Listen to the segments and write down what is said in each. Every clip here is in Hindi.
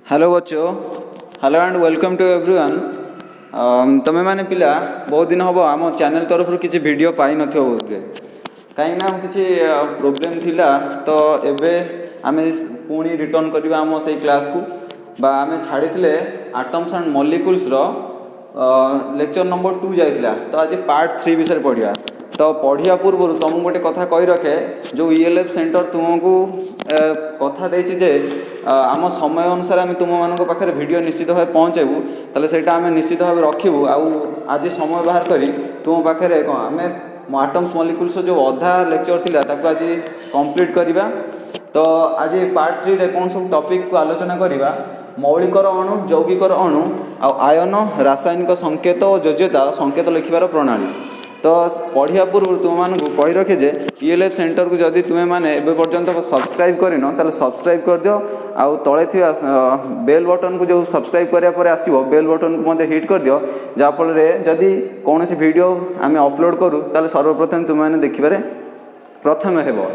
हेलो बच्चों, hello and welcome to everyone. तुम्हें माने पिला बहुत दिन हम आम चैनल तरफ किसी वीडियो पाई न बोलते कहीं किसी प्रोब्लेम थिला तो एबे आमे पुणी रिटर्न करवा आम से क्लास को बा आमे छाड़ी थे आटम्स एंड मॉलिक्यूल्स रो लेक्चर नंबर 2 जाइला। तो आज पार्ट 3 विषय पढ़िया। तो पढ़िया पूर्व तुमको गोटे कथा कही रखे जो ईएलएफ सेंटर तुमको कथा देछि जे आम समय अनुसार आम तुम मान पाखे वीडियो निश्चित भाव पहुँचेबू ताले सेटा आम निश्चित भाव रखू। आज समय बाहर करी तुम पाखे आम आटम्स मॉलिक्यूल्स जो अधा लेक्चर थिला ताको आज कंप्लीट करवा। तो आज पार्ट 3 रे कौन सब टॉपिक को आलोचना करवा मौलिकर अणु, यौगिकर अणु, आयन, रासायनिक संकेत और योज्यता संकेत लिखार प्रणाली। तो पढ़िया पूर्व तुमको कही रखे जे ईएलएफ सेंटर को जदि तुम्हें माने एबे पर्यंत सब्सक्राइब करिन ताले सब्सक्राइब कर दियो आउ तले थिया बेल बटन को जो सब्सक्राइब करिया परे आसीबो बेल बटन को मते हिट कर दियो जा फल रे जदि कोनोसी वीडियो आमे अपलोड करू ताले सर्वप्रथम तुम माने देखिबारे प्रथम हेबो।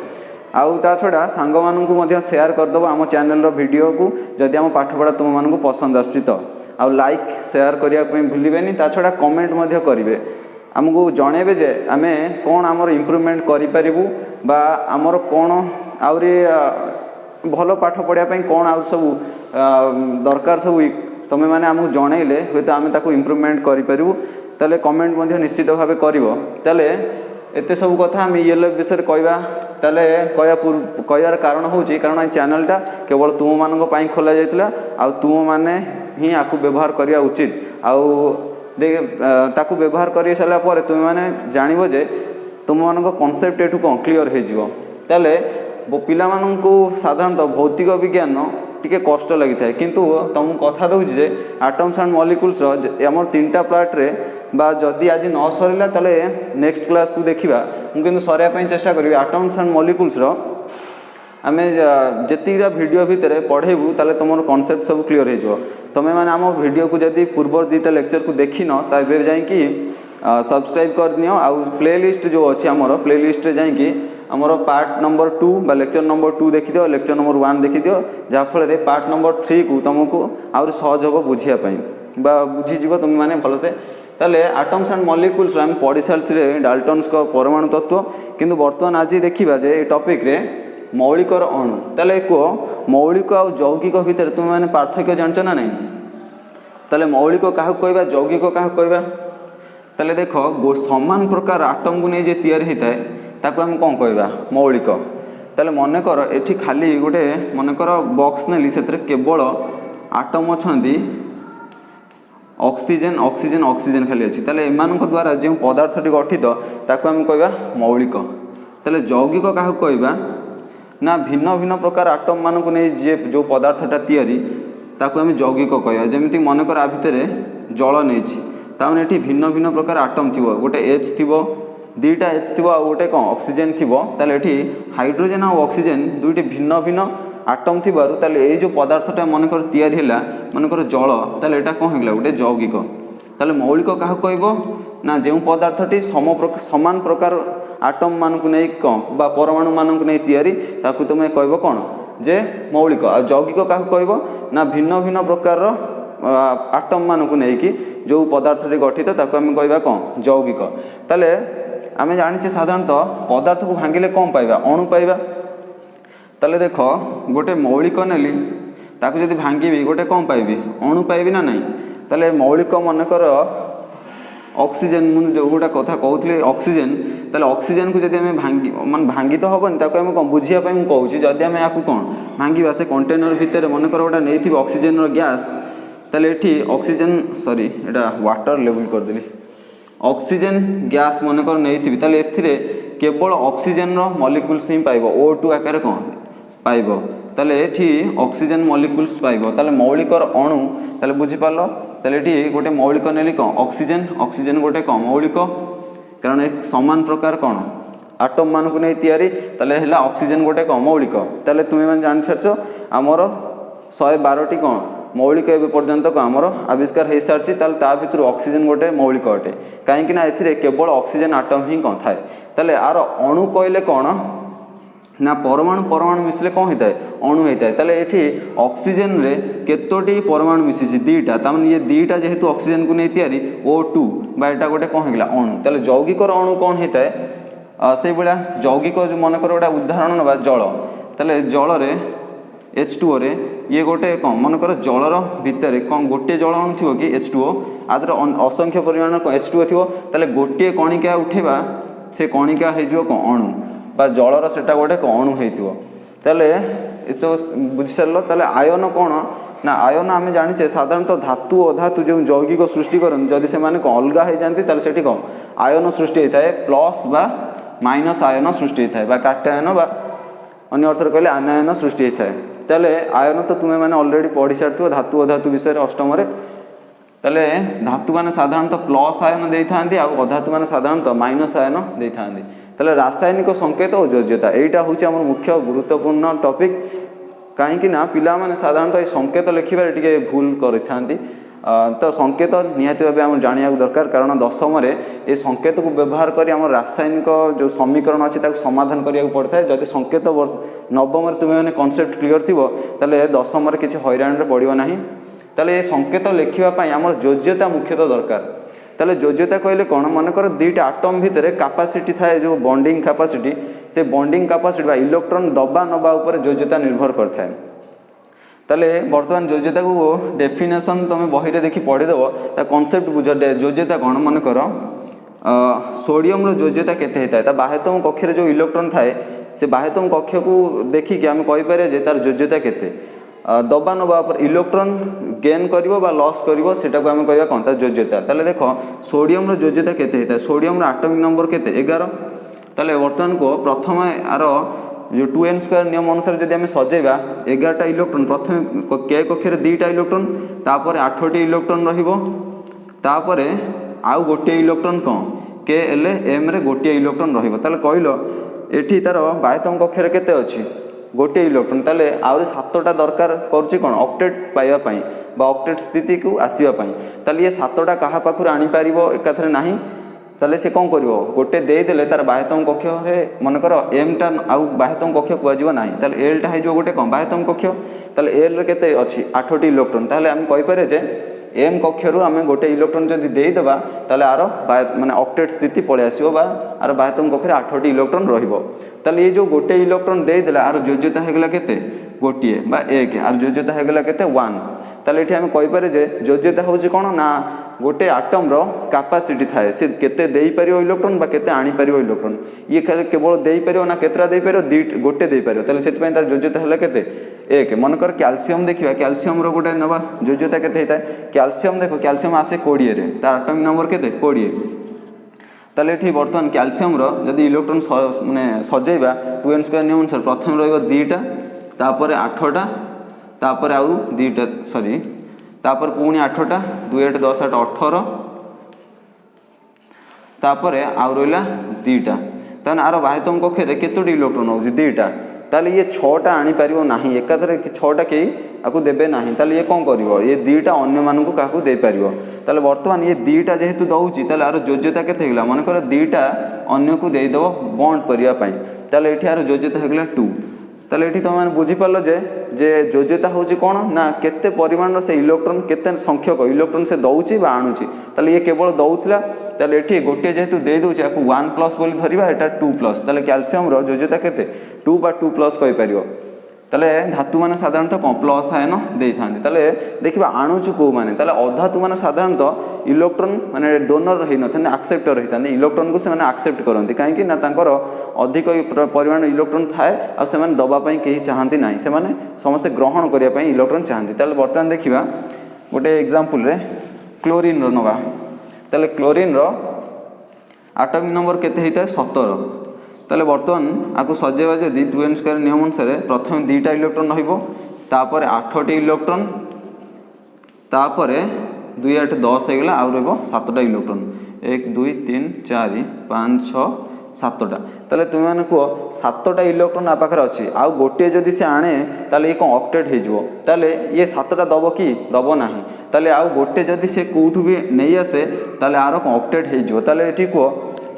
आउ ता छड़ा सांग माननकु मध्य शेयर कर दबो आम चैनल रो वीडियो को जदि आम पाठ पढ़ा तुम माननकु पसंद आछी तो आउ लाइक शेयर करिया पई भूलिबेनी। ता छड़ा कमेंट मध्य करिवे आमको जनइबे जे आमे कौन आमर इम्प्रूवमेंट करूँ बा आमर कौन आउरी भल पाठ पढ़ापी कौन आउ सब दरकार सब तुम्हें मैंने आमको जनइले हूँ तो आम ताको इम्प्रूवमेंट करूँ ताले कमेंट मध्य निश्चित भाव कर एते सब कथा आम ईएलएफ विषय कहवा ताले कहवार कारण हूँ कारण चैनलटा केवल तुम मान खोला जाता आ तुम मैंने ही आपको व्यवहार करवा उचित आउ ताकू व्यवहार कर सारा पर तुम मैंने जानव जे तुम मान कनसेप्ट एठू कौन क्लीयर हो ताले पिला मानू साधारणतः भौतिक विज्ञान टिके कष्ट लगी था किंतु तुमको कथा दूसरी जे आटम्स एंड मॉलिक्यूल्स आमर 3टा पार्ट रे बा जदि आज न सरला ताले नेक्स्ट क्लास को देखा मुझे सरिया चेष्टा करी आटम्स एंड मॉलिक्यूल्स आम जितटा वीडियो भितर पढ़ेबू ताले तुम कनसेप्ट सब क्लीयर हो तुम्हें मैंने आम वीडियो को जदि पूर्व 2टा लेक्चर को देखी न तबे जाकि सब्सक्राइब कर दियो आउ प्लेलिस्ट जो अच्छी आमर प्लेलिस्ट जाकि आमर पार्ट नंबर 2 बा लेक्चर नंबर 2 देखी दियो लेक्चर नंबर 1 देखी दियो जहाँफल पार्ट नंबर 3 को तुमको आहरी सहज हम बुझापी बुझीज तुम मैंने भलसे ताले आटम्स एंड मॉलिक्यूल्स आम पढ़ी सारी डाल्टन्स का परमाणु तत्व किंतु बर्तमान आज देखा जे टॉपिक रे मौलिकर अणु ताले कह मौलिक आ यौगिक भितर तुम मैंने पार्थक्य जानच ना नहीं ताले मौलिक क्या कहवा यौगिक क्या कहवा ताले देख समान प्रकार आटम को नहीं तैयारी होता है ताको हम कौन कहवा मौलिक। ताले मनकर एठी खाली गोटे मनकर बॉक्स नेली से केवल आटम अच्छा ऑक्सीजन ऑक्सीजन ऑक्सीजन खाली अच्छी ताले एमान द्वारा जो पदार्थटी गठित ताको हम कहवा मौलिक। ताले यौगिक क्या कहवा ना भिन्न भिन्न प्रकार आटम मान को नहीं जो पदार्थटा तैयारी ताको हम यौगिक कहवा। जमीती मनकर आ भितर जल नहीं ताने एठी भिन्न भिन्न प्रकार आटम थिबो गोटे एच थिबो 2टा एच थिबो आ गोटे कौन ऑक्सीजन थिबो ताले एठी हाइड्रोजन और ऑक्सीजन दुईटी भिन्न भिन्न आटम थिबारु ताले ए जो पदार्थटा मनकर तैयारी हैला मनकर जल ताले एटा कौन हैला गोटे यौगिक। ताले मौलिक क्या कहबो ना जो पदार्थटी समान प्रकार आटम मान को नहीं कौन बा परमाणु मान को नहीं तैयारी ताकू तुम कहब कौन जे मौलिक। आ यौगिक क्या कहब ना भिन्न भिन्न प्रकार आटम मान को नहीं कि जो पदार्थटी गठित ताकू आम कहवा कौन यौगिक। ताले आम जानी साधारणतः पदार्थ को भांगिले कौन पाइबा अणु पाइबा। ताले देख गोटे मौलिक नेली ताकू जदि भांगी गोटे कौन पाइबी अणु पाइबी ना नहीं। ताले मौलिक मनकर ऑक्सीजन मुझे जो गोटा कथा कहूली ऑक्सीजन ताले ऑक्सीजन को जब आम भांगी मान भांगी तो हेनी ताको आम कौन बुझापी मुझे कहूँ जदि आम आपको कौन भांगा से कंटेनर भितर मनकर गोटा नहीं ऑक्सीजन गैस ताले एठी ऑक्सीजन सॉरी एटा वाटर लेवल करदेली ऑक्सीजन गैस मनकर नहीं ताले एथिरे केवल ऑक्सीजन मॉलिक्यूल्स ही पाइब O2 आकार कौन पाइब ताले एठी ऑक्सीजन मॉलिक्यूल्स पाइब ताले मौलिकर अणु ताले बुझी पारलो ताले एठी गोटे मौलिक नेली कौन ऑक्सीजन ऑक्सीजन गोटे कौन मौलिक कारण एक समान प्रकार कौन आटम मान को नहीं तैयारी ताले हैला ऑक्सीजन गोटे कौन मौलिक। ताले तुम मैंने जान छो आमर 112टी कौन मौलिक एवं पर्यंत आमर आविष्कार हो सारी ता भर ऑक्सीजन गोटे मौलिक अटे कहीं एथिरे केवल ऑक्सीजन आटम ही कौन थाए ताले आर अणु कहले कौन ना परमाणु परमाणु मिसले कौन होता है अणु होता है। ताले एठी ऑक्सीजन रे केतोटी परमाणु मिसिछि दीटा ताମାନେ ये दीटा जेहेतु ऑक्सीजन को नै तयारी O2 बा एटा गोटे कौन होगला अणु। ताले यौगिक अणु कौन होता है से बड़ा यौगिक जो मन कर गोटे उदाहरण नबा जल। ताले जल रे H2O रे ये गोटे कौन मन कर जलर भितर कौन गोटे जल अणु थी कि H2O आदर असंख्य परिमाण H2O थी। ताले गोटे कणिका उठेबा से कणिका हो कौन अणु बा जलर सेटा गोटे अणु होइतिबो। ताले तो बुझी सारल। ताले आयन कौन ना आयन आम जाने साधारणतः धातु अधातु जो यौगिक सृष्टि करन जदि से माने अलगा हो जाती ताले सेठी कौन आयन सृष्टि होता है प्लस बा माइनस आयन सृष्टि होता है बा काटायन बा अन्य अर्थ कहले आनायन सृष्टि होता है। ताले आयन तो तुम्हें मैंने ऑलरेडी पढ़ी सारी धातु अधातु विषय अष्टम। ताले धातु माने साधारणतः प्लस आयन दे था अधातु माने साधारणतः माइनस आयन दे था। ताले रासायनिक संकेत और योज्यता एटा हूँ आम मुख्य गुरुत्वपूर्ण टॉपिक कहीं ना पिला माने साधारणतः ये संकेत लिखिबार टिके भूल करिथांती। तो संकेत निहाती भाव आम जाना दरकार कारण दशम ये संकेत को व्यवहार कर आम रासायनिक जो समीकरण अच्छे समाधान करा पड़ता है। जदि संकेत नवम तुम्हें मैंने कॉन्सेप्ट क्लियर थी ताले दशम किसी हैरान पड़ो ना। ताले ये संकेत लिखापी आम योज्यता मुख्यतः दरकार। ताले योज्यता कहले कौन मन कर दुईटा आटम भितर कैपेसिटी थाए जो बॉन्डिंग कैपेसिटी से बॉन्डिंग कैपेसिटी बा इलेक्ट्रॉन दबा नबा उपर योज्यता निर्भर करता है। ताले बर्तमान योज्यता को डेफिनेशन तुम बही देखी पढ़ीदेव ता कॉन्सेप्ट बुझ योज्यता कौन मन कर सोडियम योज्यता केते होता है बाह्यतम कक्ष जो इलेक्ट्रॉन थाए से बाह्यतम कक्ष को देखिक आम कहीपर जे तार योज्यता केते दबा नबा पर इलेक्ट्रॉन गेन करिवो बा लॉस करिवो सेटा को आम कहबा कोन तार योज्यता। ताले देखो सोडियम योज्यता केते होता है सोडियम एटॉमिक नंबर केते 11। ताले वर्तमान को प्रथम आर जो 2n² नियम अनुसार जब आम सजेबा 11टा इलेक्ट्रॉन प्रथम के कक्षर 2टा इलेक्ट्रॉन तापर 8टी इलेक्ट्रॉन रहिबो तापर आउ गोटे इलेक्ट्रॉन कौन के एल एम रे गोटे इलेक्ट्रॉन रहिबो। ताले कहलो एठी तार बाह्यतम कक्षर केते अछि गोटे इलेक्ट्रॉन। ताले आउरी 7टा दरकार करूची कोन ऑक्टेट पाइबा पई बा ऑक्टेट स्थिति को आसीबा पई। ताले ये 7टा कहा पाखुर आनी पारिबो एकाथरे नाही। ताले से कौन करिवो गोटे दे देले तार बाह्यतम कक्ष रे मनकर एम टा आउ बाह्यतम कक्ष कुआजिबो नाही। ताले एल टा हे जो गोटे कौन बाह्यतम कक्ष। ताले एल रे केते अछि 8टी इलेक्ट्रॉन। ताले हम कहि पारे जे एम कक्षरु आम गोटे इलेक्ट्रॉन जदि देदेबा ताले आर माने ऑक्टेट स्थिति पळे आसीबो बा आर बाह्यतम कक्षर 8टी इलेक्ट्रॉन रहिबो। ताले ये जो गोटे इलेक्ट्रॉन देदेला आर योज्यता हेगला केते गोटे बा 1 आर योज्यता हेगला केते 1। ताले एठी हम कहि पारे जे योज्यता होची कोन ना गोटे आटम रो कैपेसिटी थाए से केते देई परियो इलेक्ट्रॉन बा केते आनी परियो इलेक्ट्रॉन ये खाली केवल देई परियो ना केतरा देई परियो गोटे देई परियो। ताले सेति पय तार योज्यता हला केते 1। मन कर कैल्शियम देखिबा कैल्शियम रो गोटे नबा योज्यता केते हेता कैल्शियम देखो कैल्शियम आसे 20 रे तार एटॉमिक नंबर केते 20। ताले एठी वर्तमान कैल्शियम रो जदी इलेक्ट्रॉन माने सजेबा 2n² नियम अनुसार प्रथम रहइबो 2टा तापर 8टा तापर आउ 2टा सॉरी तापर पुणी 8टा 2 8 10 8 18 तापर आउ रहिला 2टा। तान आर बाह्यतम कक्ष रे केतोटी इलेक्ट्रॉन होउजी 2टा। ताले ये 6टा आनी पारिबो नाही एकाथरे 6टा के आकु देबे नाही। ताले ये कोन करिवो ये 2टा अन्य मानन को काकू दे पारिबो। ताले वर्तमान ये 2टा जेहेतु दउची ताले आर योज्यता केते हेगला मन कर 2टा अन्य को दे दबो बॉन्ड करिया पई। ताले एठी आर योज्यता हेगला 2। ताले एठी तुम बुझी पारल जे योज्यता होची कोन ना केते परिमाण से इलेक्ट्रॉन केते संख्यक इलेक्ट्रॉन से दउची बा आणुची। ताले ये केवल दउथला ताले एठी गोटे जेहेतु दे दउची आकु 1+ बोली धरिबा एटा 2+। ताले कैल्शियम रो योज्यता केते 2 बा 2+ कहि परियो। ताले धातु माने साधारणतः कौन प्लस आयन देई थांती। ताले देखिबा आणुचु को माने ताले अधातु माने साधारणतः इलेक्ट्रॉन माने डोनर रही नथांते एक्सेप्टर रही थांते इलेक्ट्रॉन को से माने एक्सेप्ट करंती काहे कि ना तांकर अधिक परिमाण इलेक्ट्रॉन थाए आ से माने दबा पई केही चाहंती नाही से माने समस्त ग्रहण करिया पई इलेक्ट्रॉन चाहंती। ताले वर्तमान देखिबा गोटे एग्जांपल रे क्लोरीन रो नबा। ताले क्लोरीन रो एटॉमिक नंबर केते हेता 17। ताले वर्तमान आकु सजेबा जदि 2n² नियम अनुसार प्रथम 2टा इलेक्ट्रॉन रहिबो तापर 8टी इलेक्ट्रॉन तापर 2 8 10 हेगला आ रहबो 7टा इलेक्ट्रॉन 1 2 3 4 5 6 7टा। ताले तुम माने को 7टा इलेक्ट्रॉन आ पाखर अछि आ गोटे जदि से आणे ताले ये कोन ऑक्टेट हे जिवो ताले ये 7टा दबो कि दबो नाही। ताले आ गोटे जदि से कोठु भी नै आसे ताले आरो कोन ऑक्टेट हे जिवो। ताले एठी को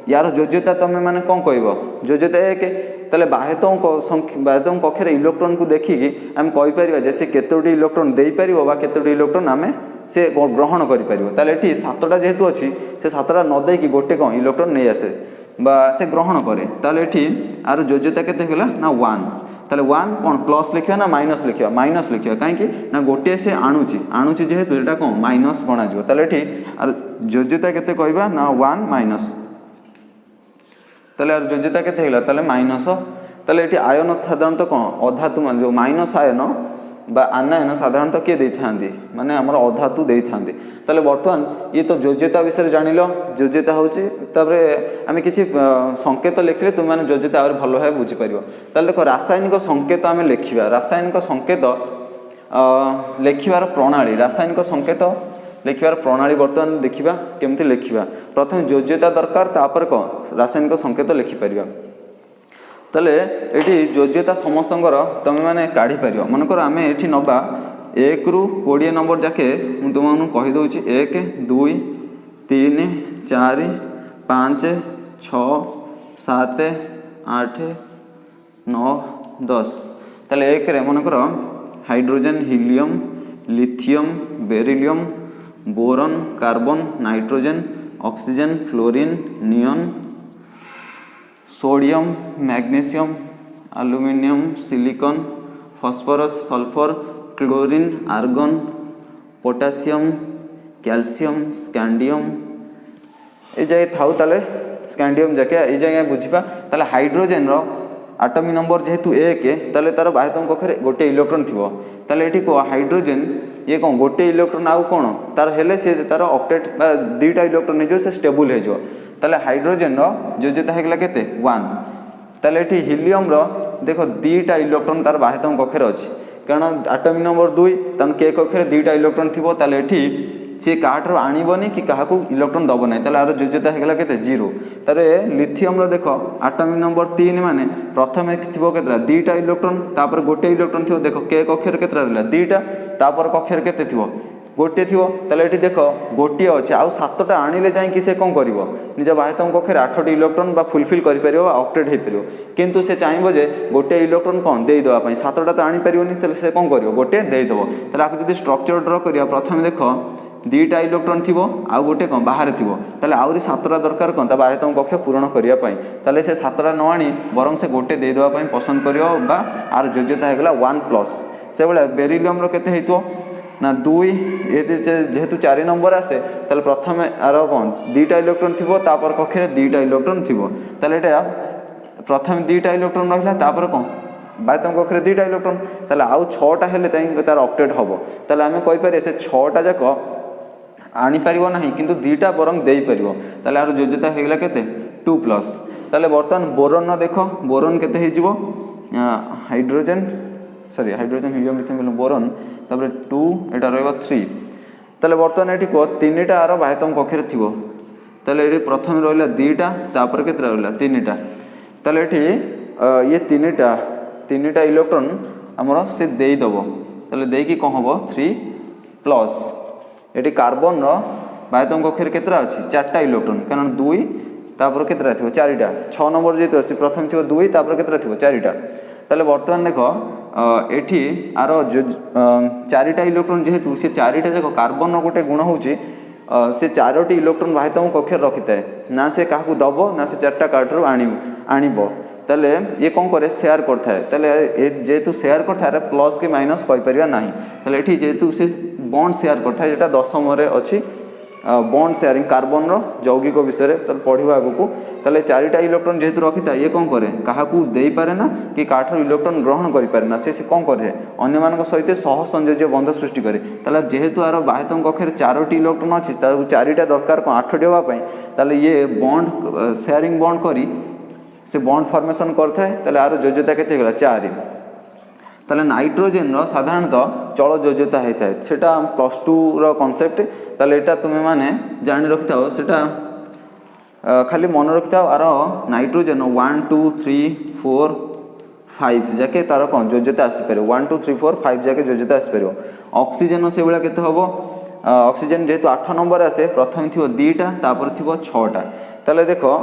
यार योज्यता तुम मैंने कौन कह योज्यता 1 ताले बाह्यतम कक्षर इलेक्ट्रॉन को देखिकी आम कहीपर जे से केतोटी इलेक्ट्रॉन दे पारिबो बा केतोटी इलेक्ट्रॉन आम से ग्रहण करिपारिबो। ताले एठी सातटा जेहेतु अछि से सातटा न देकी गोटे कौन इलेक्ट्रॉन नहीं आसे बा से ग्रहण करे। ताले एठी आर योज्यता केते होला ना 1। ताले 1 कौन प्लस लिखिया ना माइनस लिखिया? माइनस लिखिया कहीं ना गोटे से आणुची जेहेतु एटा कौन माइनस गणा जिवो। ताले एठी आर योज्यता केते कहबा ना 1 माइनस। ताले आर योज्यता केते होला? ताले माइनस। ताले एठी आयन साधारणतः कौन अधातु मान जो माइनस आयन बा आनायन साधारणतः किए दे थांदी माने हमर अधातु दे थांदी। ताले वर्तमान ये तो योज्यता विषय जानिलो। योज्यता होची तापरे आमे किछि संकेत लिखले तुम माने योज्यता और भलो है बुझी परियो। ताले देखो रासायनिक संकेत आमे लिखिबा। रासायनिक संकेत लिखिबार प्रणाली, रासायनिक संकेत लिखिबार प्रणाली वर्तमान देखिबा केमति लिखिबा। प्रथम योज्यता दरकार तापर को रासायनिक संकेत लिखि परिबा। ताले एठी योज्यता समस्तंकर तमे माने काढी परियो। मन कर आमे एठी नबा 1 रु 20 नंबर जाके मु तुमनु कहि दउची 1 2 3 4 5 6 7 8 9 10। ताले 1 रे मन कर hydrogen, helium, lithium, beryllium, boron, carbon, nitrogen, oxygen, fluorine, neon, sodium, magnesium, aluminium, silicon, phosphorus, sulphur, chlorine, argon, potassium, calcium, scandium ए जाए थाउ। ताले स्कैंडियम जाके ए जाए बुझिबा। ताले हाइड्रोजन रो एटॉमिक नंबर जेहेतु 1 ताले तार बाह्यतम कक्षरे गोटे इलेक्ट्रॉन थिबो। ताले एठी को हाइड्रोजन ये कौन गोटे इलेक्ट्रॉन आउ कोन तार हेले से तार ऑक्टेट बा दुईटा इलेक्ट्रॉन हे जो से स्टेबल हे जो। ताले हाइड्रोजन रो योज्यता हेगला केते 1। ताले एठी हीलियम रो देखो दुईटा इलेक्ट्रॉन तार बाह्यतम कक्षरे अछि कारण एटॉमिक नंबर 2 तन के कक्षरे दुईटा इलेक्ट्रॉन थिबो। ताले एठी सी काठर आनिबनी कि काहाकू इलेक्ट्रॉन दबो नै। ताले आरो योज्यता हेगला केते 0। तारे लिथियम रो देखो एटॉमिक नंबर 3 माने प्रथम थिबो केतरा दुईटा इलेक्ट्रॉन तापर गोटे इलेक्ट्रॉन थिबो। देखो के कक्षरे केतरा रहला दुईटा तापर कक्षरे केते थिबो गोटे थिबो। ताले एठी देखो गोटे अछि आ सातटा आनिले जाई कि से कोन करिवो निज बाह्यतम कक्षरे 8टी इलेक्ट्रॉन बा फुलफिल करि परिवो ऑक्टेट हे परिवो। किंतु से चाहबो जे गोटे इलेक्ट्रॉन कोन देई दवा पई सातटा त आनि परिवोनी ताले से कोन करिवो गोटे देई दबो। ताले आकु जदि स्ट्रक्चर ड्रा करिया प्रथम देखो दुईटा इलेक्ट्रॉन थिबो आ गोटे कोन बाहर थिबो। ताले आउरी सातटा दरकार कोन ता बाह्यतम कक्ष पूर्ण करिया पई। ताले से सातटा न आनी बरम से गोटे देई दवा पई पसंद करियो बा आर योज्यता हेगला 1+। से बेले बेरिलियम रो केते हेतो ना 2 ए जेहेतु 4 नंबर आसे ताले प्रथम आर कोन दुईटा इलेक्ट्रॉन थिबो तापर कक्षरे दुईटा इलेक्ट्रॉन थिबो। ताले एटा प्रथम दुईटा इलेक्ट्रॉन रहला तापर कोन बाह्यतम कक्षरे दुईटा इलेक्ट्रॉन ताले आउ 6टा हेले ताई तार ऑक्टेट हबो। ताले आमे कहि पारे से 6टा जाको आनी पारिबो नाही किंतु दुईटा बरंग देई पारिबो। ताले आर योज्यता हेगला केते 2+। ताले वर्तमान बोरन न देखो बोरन केते हे जिवो हाइड्रोजन हीलियम लिथियम बोरन तापर 2 एटा रहबो 3। ताले वर्तमान एठी को तीनटा आरो बाह्यतम कक्षरे थिबो। ताले एठी प्रथम रहला दुईटा तापर केते रहला तीनटा। ताले एठी ये तीनटा इलेक्ट्रॉन हमरो से देई दबो। ताले देई की कोन हबो 3+। एठी कार्बन रो बाह्यतम कक्षरे केतरा अछि 4टा इलेक्ट्रॉन कारण 2 तापर केतरा थिबो 4टा 6 नंबर जेतो अछि प्रथम थिबो 2 तापर केतरा थिबो 4टा। ताले वर्तमान देखो एठी आरो 4टा इलेक्ट्रॉन जेहेतु से 4टा जाको कार्बन रो गोटे गुण होउची से 4टी इलेक्ट्रॉन बाह्यतम कक्षरे रखिताय ना से काहाकू दबो ना से 4टा कार्डरो आनिबो। ताले ये कोन करे शेयर करथाय। ताले जेहेतु शेयर करथाय प्लस के माइनस कहि परिबा नाही। ताले एठी जेहेतु से बॉन्ड शेयर करथाय जेटा 10 रे अछि बॉन्ड शेयरिंग कार्बन रो यौगिक विषय रे ताले पढिबा आगु। ताले 4टा इलेक्ट्रॉन जेहेतु रखिता ये कोन करे काहाकू देई पारे ना कि काठर इलेक्ट्रॉन ग्रहण करि पारे ना से कोन करे अन्य मानक सहित सह संयोज्य बंध सृष्टि करे। ताले जेहेतु आरो बाह्यतम कक्षरे 4टी इलेक्ट्रॉन अछि तार 4टा दरकार को 8टी होबा पई ताले ये बॉन्ड शेयरिंग बॉन्ड करी से बॉन्ड फॉर्मेशन करथाय। ताले आरो योज्यता केते गेला 4। ताले नाइट्रोजन रो साधारणतः चल योज्यता हेताय सेटा +2 रो कांसेप्ट। ताले एटा तुमे माने जानि रखिताओ सेटा खाली मन रखिताओ आरो नाइट्रोजन 1 2 3 4 5 जाके तार कोन योज्यता आसी परियो 1 2 3 4 5 जाके योज्यता आसी परियो। ऑक्सीजन से बेला केते हबो ऑक्सीजन जेहेतु 8 नंबर आसे प्रथम थिबो 2टा तापर थिबो 6टा। ताले देखो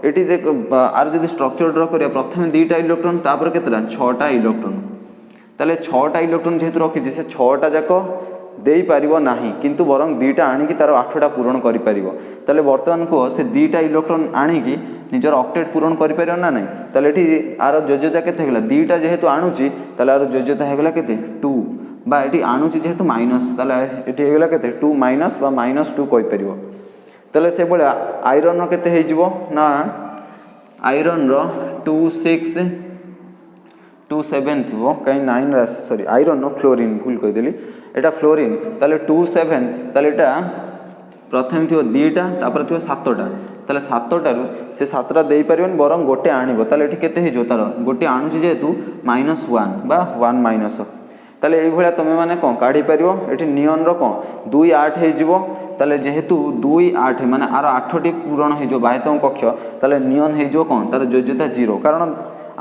एटी देख आर जब स्ट्रक्चर ड्र करिया प्रथम 2टा इलेक्ट्रॉन तापर केतला 6टा इलेक्ट्रॉन ताले 6टा इलेक्ट्रॉन जेहेतु रखी से 6टा जाक दे पारिबो नाही किंतु बरं 2टा आनिकी तार 8टा पूरण करि पारिबो ताले वर्तमान को से 2टा इलेक्ट्रॉन आनिकी निजर ऑक्टेट पूरण करि पारिबो ना नाही ताले एठी आर योज्यता केते हेगला 2टा जेहेतु आनुची ताले आर योज्यता हेगला केते 2 बा एठी आनुची जेहेतु माइनस ताले एठी हेगला केते 2 माइनस बा -2 कहि पारिबो ताले से बळे आयरन रो केते हे जिवो ना आयरन रो 27 थी कहीं 9 सॉरी आयरन नो फ्लोरीन भूल कह देली एटा फ्लोरीन ताले 27 ताले एटा प्रथम थी 2टा तापर थी 7टा ताले 7टारू से 7टा दे पारिबन बरं गोटे आनिबो ताले एठी केते हेजो तार गोटे आनुची जेहेतु -1 बा 1 माइनस ताले एई भलिया तमे माने कोन काढी पारिबो एठी नियन रो कोन 2 8 हे जिवो ताले जेहेतु 2 8 माने आरो 8टी पूरण हे जो बाह्यतम कक्ष ताले नियन हे जो कोन तार योज्यता 0 कारण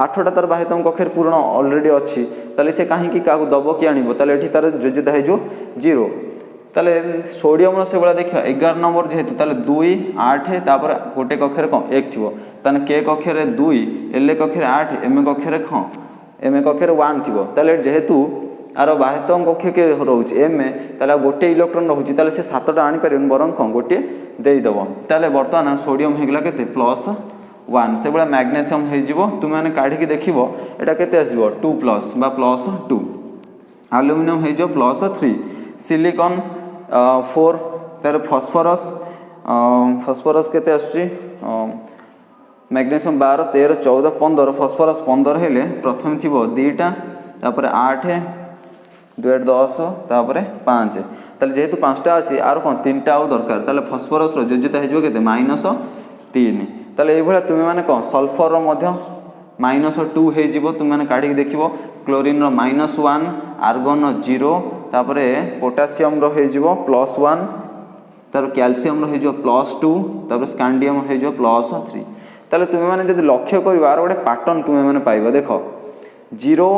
8टा तार बाह्यतम कक्षर पूर्ण ऑलरेडी अच्छी ताले से कहीं क्या दब कि आनिबो ताले एठी तार योज्यता है जो 0 ताले सोडियम से बड़ा देखिए 11 नंबर जेहेतु ताले 2 8 तापर गोटे कक्षर कौन 1 थी ताने के कक्षर 2 एल कक्षर 8 एम कक्षर एम कक्षर 1 थी ताले जेहेतु आर बाह्यतम कक्ष के रोचे एम ताले गोटे इलेक्ट्रॉन रोचे ताले से 7टा आनी पारिबन बरं कौन गोटे देदेव ताले बर्तमान सोडियम हेगला केते +1 से बड़ा मैग्नेशियम हो तुम मैंने काढ़ी देखो यहाँ केते आसो 2+ बा +2 आलुमिनियम हो +3 सिलिकॉन 4 तार फॉस्फोरस फॉस्फोरस केते आसुची मैग्नेशियम 12 13 14 15 फॉस्फोरस 15 हेले प्रथम थी 2टा तापर 8 2 10 तापर 5 ताले जेहेतु 5टा अच्छी आर कौन 3टा आउ दरकार ताले फॉस्फोरस योज्यता हो -3 ताले ये तुम्हें माने कौन सल्फर -2 हो तुम मैंने काढ़ी देखो क्लोरीन -1 आर्गन 0 तापर पोटासियम +1 तार कैल्शियम +2 तापर स्कैंडियम हो +3 ताले तुम्हें माने जब लक्ष्य कर आर गोटे पैटर्न तुम्हें माने पाइबा देख 0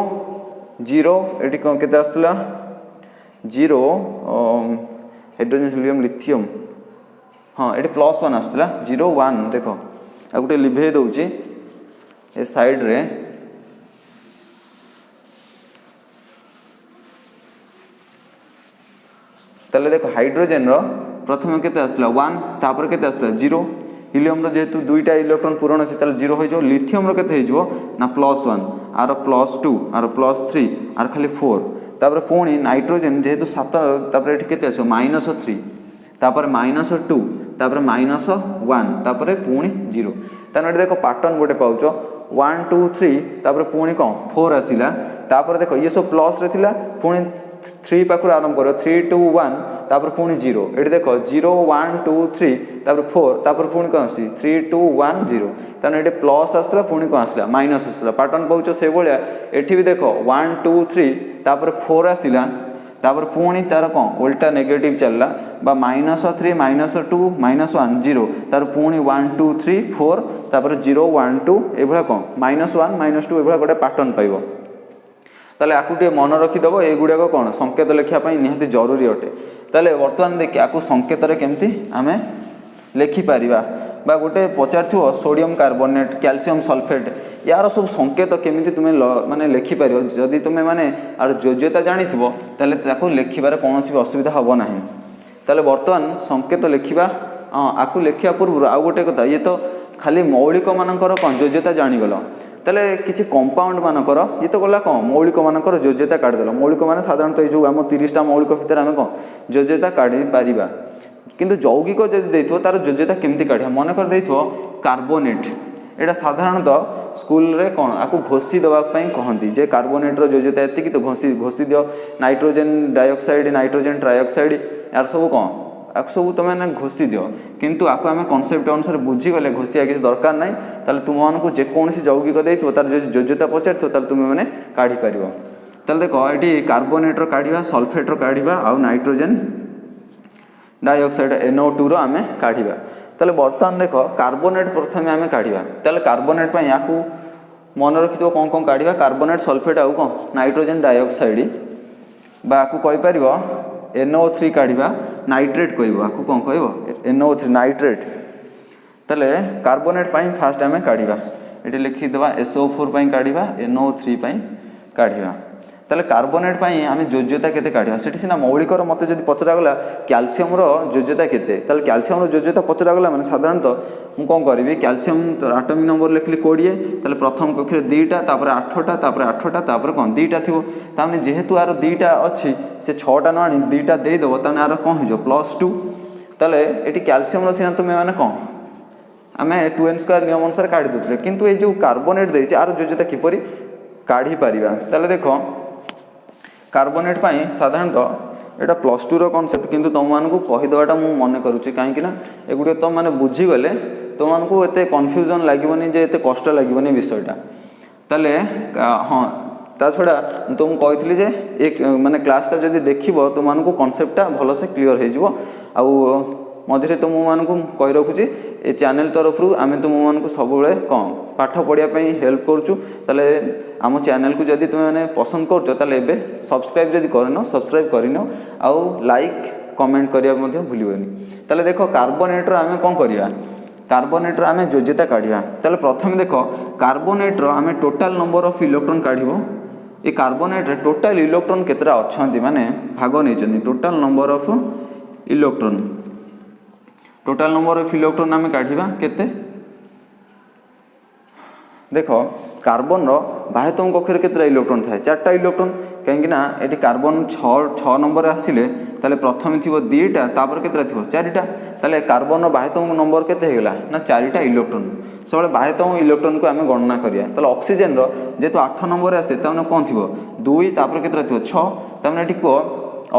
0 ये कौन के आसला 0 हाइड्रोजन हीलियम लिथियम हाँ ये +1 आसला 0 1 देख आ गोटे लिभे दौची ए साइड रे ताले देखो हाइड्रोजन रो प्रथम केते आसला 1 तापर केते आसला 0 हीलियम रो जेहेतु 2टा इलेक्ट्रॉन पूरण अछि ताले 0 हो जो लिथियम रो केते हो ना +1 आर +2 आर +3 आर खाली 4 तापर पुणी नाइट्रोजन जेहेतु 7 तापर एठी केते आसो -3 तापर -2 तापर -1 तापर पुणी 0 ताने देखो पैटर्न गोटे पाउच 1 2 3 तापर पुणी कौन 4 आसिला तापर देखो ये सब प्लस रे थिला पुणी 3 पाखु आरंभ करो 3 2 1 तापर पुणी 0 एठी देखो 0 1 2 3 तापर 4 तापर पुणी कौन आसी 3 2 1 0 ताने एठी प्लस आसला पुणी कौन आसला माइनस आसला पैटर्न पाउच से भलिया एठी भी देखो 1 2 3 तापर 4 आसिला तापर पुणी तार कौन उल्टा नेगेटिव चलला बा -3 -2 -1 0 तार पुणी 1 2 3 4 तापर 0 1 2 ए भला कौन -1 -2 ए भला गोटे पैटर्न पाइबो ताले आकु टे मन रखिदबो ए गुडा को कौन संकेत लिखा पई निहाती जरूरी अटे ताले वर्तमान देखि आकु संकेत रे केमती आमे लिखि पारिबा बा गोटे पचारथिबो सोडियम कार्बोनेट कैल्शियम सल्फेट यार सब संकेत केमिति तुमे माने लिखि पारियो जदि तुमे माने आर योज्यता जानिथिबो ताले ताको लिखिबार कोनोसी भी असुविधा हबो नाही ताले वर्तमान संकेत लिखिबा आकु लिखिया पूर्व आ गोटे कथा ये तो खाली मौलिक मानकर कौन योज्यता जानिगल ताले किछि कंपाउंड मानकर ये तो गला कौन मौलिक मानकर योज्यता काढिदेल मौलिक माने साधारणतः ये जो आम 30टा मौलिक भितर आम कौन योज्यता काढि पारिबा किंतु यौगिक जब देथो तार योज्यता केमती काढिया मन कर देथो कार्बोनेट एटा साधारणतः स्कूल रे कौन आकु घोषी देवा कहती जे कार्बोनेट रो योज्यता एति तो घोषी दियो नाइट्रोजन डाइऑक्साइड नाइट्रोजन ट्राइऑक्साइड यार सब कौन आक सब तुम घोषी दियो किंतु आकु आम कनसेप्ट अनुसार बुझीगले घोषिया किसी दरकार ना ताले तुम मानक जेकोसी यौगिक देथो तार योज्यता पचार ताले तुम मैंने काढ़ी पार ताले देख ये कार्बोनेट रो काढ़ा सल्फेट रो काढ़ा आउ नाइट्रोजन डाइऑक्साइड NO2 रो आमे काढ़ा ताले बर्तमान देख कार्बोनेट प्रथम आमे काढ़ा ताले कार्बोनेट पई याकू मन रखितो कौन कौन काढ़ा कार्बोनेट सल्फेट आउ कौन नाइट्रोजन डाइऑक्साइड बा आकू कहि परिबो NO3 काढ़ा नाइट्रेट कहबो आकू कौन कहबो NO3 नाइट्रेट ताले कार्बोनेट पाई फास्ट आम काढ़ा ये लिखिदेवा SO4 पाई काढ़ा NO3 पाई काढ़ा ताले कार्बोनेट पाई आम योज्यता केते काढ़ा सेठी सिना मौलिकर मत जब पचरागला क्याल्सियम योज्यता केते ताले क्याल्सियम योज्यता पचरागला माने साधारणतः मु कौन करी क्याल्सियम आटमिक नंबर लिखली 20 ताले प्रथम कक्षे 2टा तापर 8टा तापर 8टा तापर कौन 2टा थी ताने जेहेतु आर 2टा अच्छी से 6टा न आनी 2टा देदेव ताने आर कौन हो +2 ताले ये क्याल्सियम सीना तुम्हें मैंने कौन आम 2n² नियम अनुसार काढ़ी दूसरे किंतु ये जो कार्बोनेट देती आर योज्यता किपरि काढ़ी पारिबा ताले देखो कार्बोनेट पाई साधारणतः एटा +2 रो कॉन्सेप्ट किंतु तुम मानकु कहि दवाटा मु मने करूची काहे कि ना एगुडी तुम माने बुझी गले तुम मानकु एते कन्फ्यूजन लागिवनी जे एते कष्ट लागिवनी विषयटा ताले हां ता छड़ा तुम कहितली जे एक माने क्लासटा जदी देखिबो तुम मानकु कॉन्सेप्टटा भलो से क्लियर हे जिवो आउ मझे तुम मानकु कहि रखुची ए चैनल तरफ आम तुम मानकु सब बेले कौन पाठ पढ़िया हेल्प करूँ ताले आम चैनल को जदि तुम मैंने पसंद कर सब्सक्राइब जदि करन सब्सक्राइब करन आउ लाइक कमेंट करिया मध्य भूलिबनी ताले देखो कार्बोनेट आम कौन करिया कार्बोनेट आम योज्यता काढ़ा ताले प्रथम देखो कार्बोनेट आम टोटाल नंबर ऑफ इलेक्ट्रॉन काढ़बो ये कार्बोनेट टोटाल इलेक्ट्रॉन केतरा अच्छी माने भाग नहीं total number of electron total number of electron आम काढ़ा केते देखो कार्बन बाह्यतम कक्षर केतटा इलेक्ट्रॉन थाए 4टा इलेक्ट्रॉन कहीं ये कार्बन 6 नंबर आसिले ताले प्रथम थी 2टा तापर केतटा थी 4टा ताले कार्बन बाह्यतम नंबर केते हेगला ना 4टा इलेक्ट्रॉन सब बाह्यतम इलेक्ट्रॉन को आम गणना करिया ताले ऑक्सीजन जेहेतु 8 नंबर आसे ताने कौन थी 2 तापर केतटा थी 6 ताने एठी को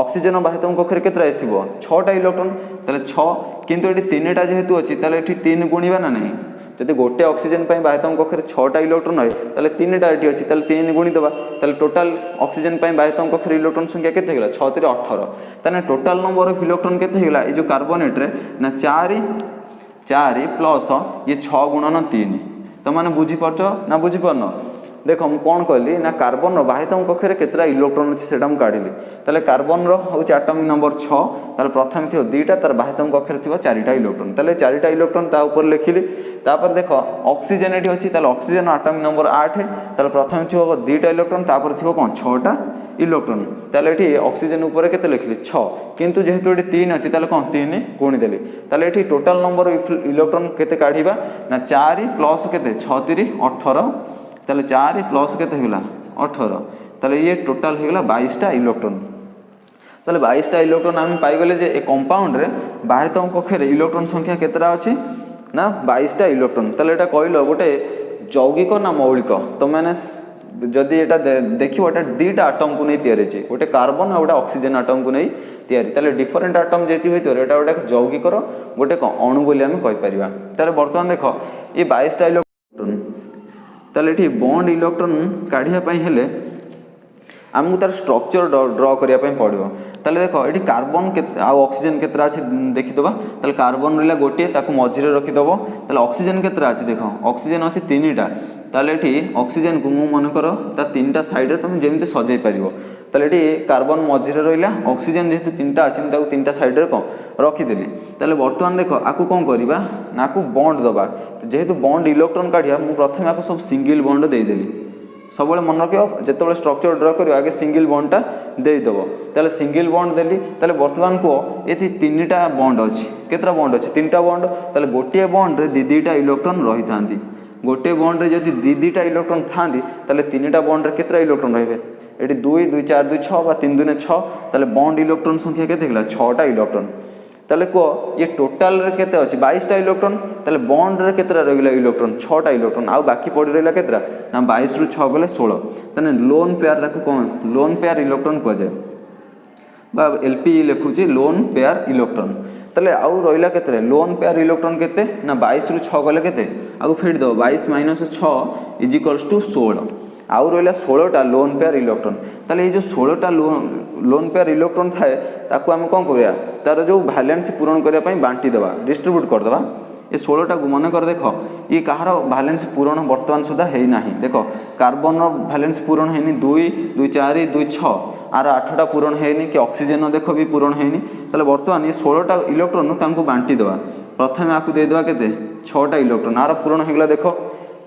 ऑक्सीजन बाह्यतम कक्षर केतटा थी 6टा इलेक्ट्रॉन ताले 6 किंतु ये 3टा जेहेतु अच्छी ताले एठी 3 गुणिबा ना नहीं जब गोटे ऑक्सीजन बाह्यतम कक्षर 6टा इलेक्ट्रॉन है ताले 3टा ये अच्छी ताले 3 गुणी देवा ताले टोटाल ऑक्सीजन बाह्यतम कक्षर इलेक्ट्रॉन संख्या केते हेगला 6 × 18 ताने टोटाल नंबर ऑफ इलेक्ट्रॉन केते हेगला ए जो कार्बोनेट रे ना 4 प्लस ये 6 गुणन 3 तो माने बुझी परछ ना बुझी परनो देखो मु कौन कहली ना कार्बन बाह्यतम कक्षर केतटा इलेक्ट्रॉन अच्छी से काढ़ी ताले कार्बन हूँ आटमिक नंबर 6 तार प्रथम थी 2टा तार बाह्यतम कक्षर थी 4टा इलेक्ट्रॉन ताले 4टा इलेक्ट्रॉन ता ऊपर लिखिली तापर देखो ऑक्सीजन ये अच्छी ताले ऑक्सीजन आटमिक नंबर 8 तार प्रथम थी 2टा इलेक्ट्रॉन तापर थी कौन 6टा इलेक्ट्रॉन ताले ये ऑक्सीजन ऊपर केते लिखिली 6 किंतु जेहेतु ये 3 अच्छी ताले कौन 3 गुणी देली ताले ये टोटाल नंबर इलेक्ट्रॉन केते काढ़ीबा ना 4 प्लस केते 6 × 18 ताले 4 प्लस केते हेगला 18 ताले ये टोटाल हेगला 22टा इलेक्ट्रॉन ताले 22टा इलेक्ट्रॉन आम पाइगले जे ए कंपाउंड रे बाह्यतम कक्षर इलेक्ट्रॉन संख्या केतरा अछि ना 22टा इलेक्ट्रॉन ताले एटा कहलो गोटे यौगिक ना मौलिक तो मैंने जदि एटा देखिबो एटा 2टा आटम को नहीं तैयारी छै गोटे कार्बन और गोटे ऑक्सीजन आटम को नहीं तैयारी ताले डिफरेंट आटम जेति होइतो एटा गोटे यौगिक गोटे अणु बोली आम कहि परिबा ताले वर्तमान देखो ये 22टा इलेक्ट्रॉन ताले ये बॉन्ड इलेक्ट्रॉन काढ़िया हेले आमको तार स्ट्रक्चर ड्र करने पड़ो ताले देखो ये कार्बन के ऑक्सीजन केतरा अच्छे देखीदबा ताले कार्बन रहा गोटे ताकू मझे रखीदब ताले ऑक्सीजन केतरा अच्छे देख ऑक्सीजन अच्छे 3टा ताले ये ऑक्सीजन को मु मन कर 3टा साइड तुम जमी सजाई पार ताले ये कार्बन मझे रहा ऑक्सीजन जेहेतु 3टा अच्छे 3टा साइड कौन रखीदेली ताले बर्तमान देख आपको कौन करवा ना को बॉन्ड दबा जेहेतु बॉन्ड इलेक्ट्रॉन काढ़िया मु प्रथम आपको सब सिंगल बॉन्ड देदेली सब मन रख जो स्ट्रक्चर ड्र कर आगे सिंगल बॉन्डटा देदेव ताले सिंगल बॉन्ड देली ताले वर्तमान को ये 3टा बॉन्ड अच्छी केतटा बॉन्ड अच्छी 3टा बॉन्ड ताले गोटे बॉन्ड रे 2टा इलेक्ट्रॉन रही था गोटे बॉन्ड रे जदि 2टा इलेक्ट्रॉन था ताले 3टा बॉन्ड रे केतटा इलेक्ट्रॉन रहे ये 2 2 4 2 6 3 2 6 ताले बॉन्ड इलेक्ट्रॉन संख्या केते हेगला 6टा इलेक्ट्रॉन ताले को ये टोटाल रे केते अछि 22टा इलेक्ट्रॉन ताले बॉन्ड रे केतरा रहिला इलेक्ट्रॉन 6टा इलेक्ट्रॉन आ बाकी पड़ी रहिला केतरा ना 22 रु 6 गले 16 ताने लोन पेयर ताको कोन लोन पेयर इलेक्ट्रॉन को जाय बा एलपी लिखुची लोन पेयर इलेक्ट्रॉन ताले आउ रहिला केतरे लोन पेयर इलेक्ट्रॉन केते ना 22 रु 6 गले केते आगु फेड दो 22 - 6 = 16 आउ रहिला 16टा लोन पेयर इलेक्ट्रॉन ताले ये जो 16टा लोन पेयर इलेक्ट्रॉन थाए ताको आम कौन करिया तार जो वैलेंसी पूरण करने बांटी देवा डिस्ट्रीब्यूट करदेवा ए 16टा को मन कर देख ये कहार भैलेंस पूरण बर्तमान सुधा है ना देख कार्बन भैलेंस पूरण है 2 2 4 2 6 आर 8टा पूरण है कि ऑक्सीजन देख भी पूरण है बर्तमान ये 16टा इलेक्ट्रोन बांटी देवा प्रथम आपको देदेवा के 6टा इलेक्ट्रोन आर पूरण होगा देख